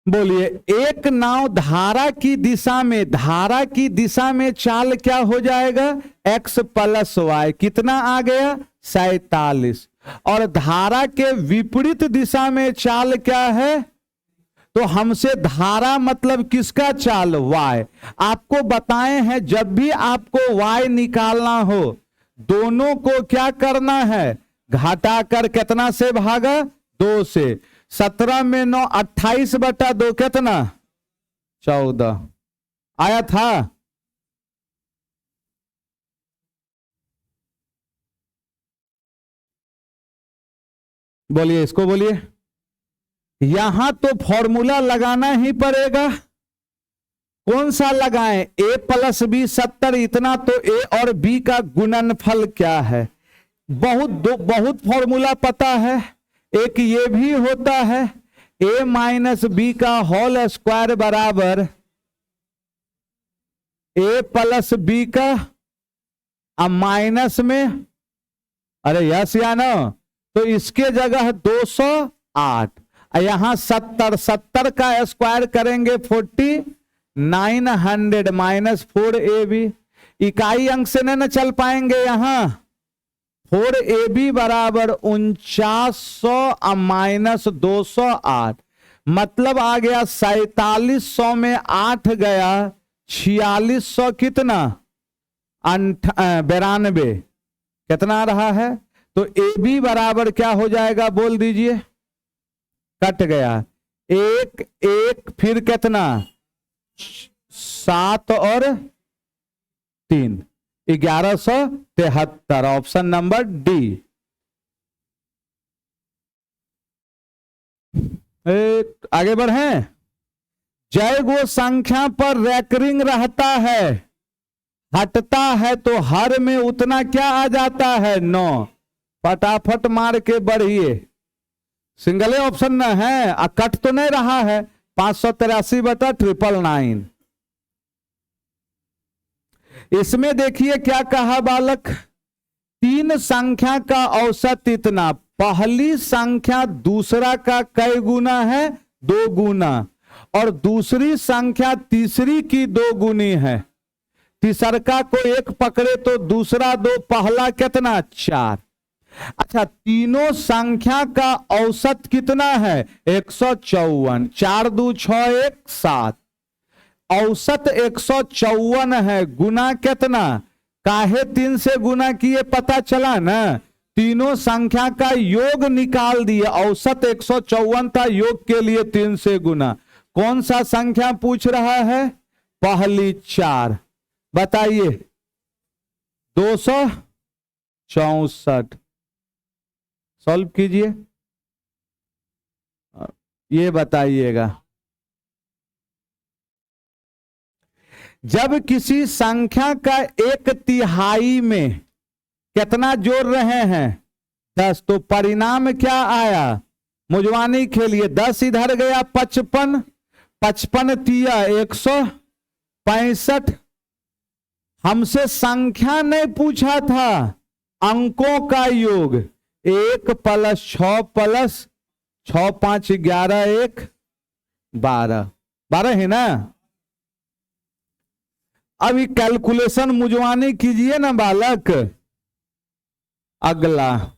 बोलिए, एक नाव धारा की दिशा में चाल क्या हो जाएगा? x plus y. कितना आ गया? 47। और धारा के विपरीत दिशा में चाल क्या है? तो हमसे धारा मतलब किसका चाल? y। आपको बताए हैं जब भी आपको y निकालना हो, दोनों को क्या करना है? घटाकर कितना से भागा? 2 से। 17 में 9, 28/2 कितना? 14 आया था। बोलिए, इसको बोलिए। यहां तो फॉर्मूला लगाना ही पड़ेगा। कौन सा लगाएं? a + b 70, इतना तो a और b का गुणनफल क्या है? बहुत फॉर्मूला पता है। एक ये भी होता है, a - b का होल स्क्वायर बराबर a + b का माइनस में, अरे यस या नो? तो इसके जगह 208, यहां 70 का स्क्वायर करेंगे 40, 900 - 4ab। इकाई अंक से नहीं ना चल पाएंगे यहां। 4ab बराबर 4900 - 208, मतलब आ गया 4700 में 8 गया, 4600 कितना? 92। कितना आ रहा है? तो AB बराबर क्या हो जाएगा? बोल दीजिए। कट गया 1 1, फिर कितना? 7 और 3, 1173। Option number D. आगे बढ़े। जय गो संख्या पर रैकरिंग रहता है, हटता है तो हर में उतना क्या आ जाता है? 9। फटाफट मार के बढ़िए। सिंगल ऑप्शन न है, कट तो नहीं रहा है। 583/999। इसमें देखिए क्या कहा बालक, 3 संख्या का औसत इतना। पहली संख्या दूसरा का कई गुना है? 2 गुना। और दूसरी संख्या तीसरी की 2 गुनी है। तीसरका को 1 पकड़े तो दूसरा 2, पहला कितना? 4। अच्छा, तीनों संख्या का औसत कितना है? 154। 4 2 6 1 7। औसत 154 है, गुना कितना? काहे 3 से गुना किए? पता चला ना। तीनों संख्या का योग निकाल दिए, औसत 154 था, योग के लिए 3 से गुना। कौन सा संख्या पूछ रहा है? पहली 4। बताइए। 264। सॉल्व कीजिए, ये बताइएगा। जब किसी संख्या का 1/3 में कितना जोड़ रहे हैं? 10, तो परिणाम क्या आया? मुजवानी खेलिए। 10 इधर गया 55, 55 तिया 165। हमसे संख्या नहीं पूछा था, अंकों का योग। 1 + 6 + 6 5 11 1 12, 12 है ना। अभी कैलकुलेशन मुजवानी कीजिए ना बालक। अगला,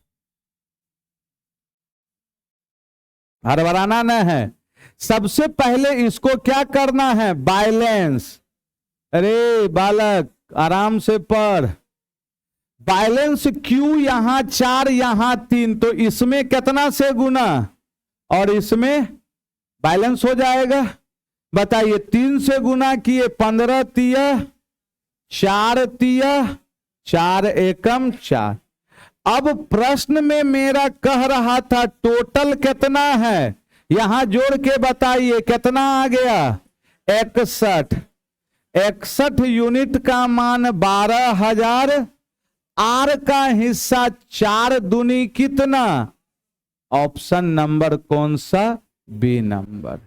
हड़बड़ाना न है। सबसे पहले इसको क्या करना है? बैलेंस। अरे बालक आराम से पढ़। बैलेंस क्यू, यहां 4 यहां 3, तो इसमें कितना से गुना और इसमें बैलेंस हो जाएगा। बताइए, 3 से गुना किए 15 तिया 4 तिया 4 एकम 4। अब प्रश्न में मेरा कह रहा था टोटल कितना है, यहां जोड़ के बताइए कितना आ गया? 61। 61 यूनिट का मान 12,000। आर का हिस्सा 4 दूनी कितना? ऑप्शन नंबर कौन सा? B number.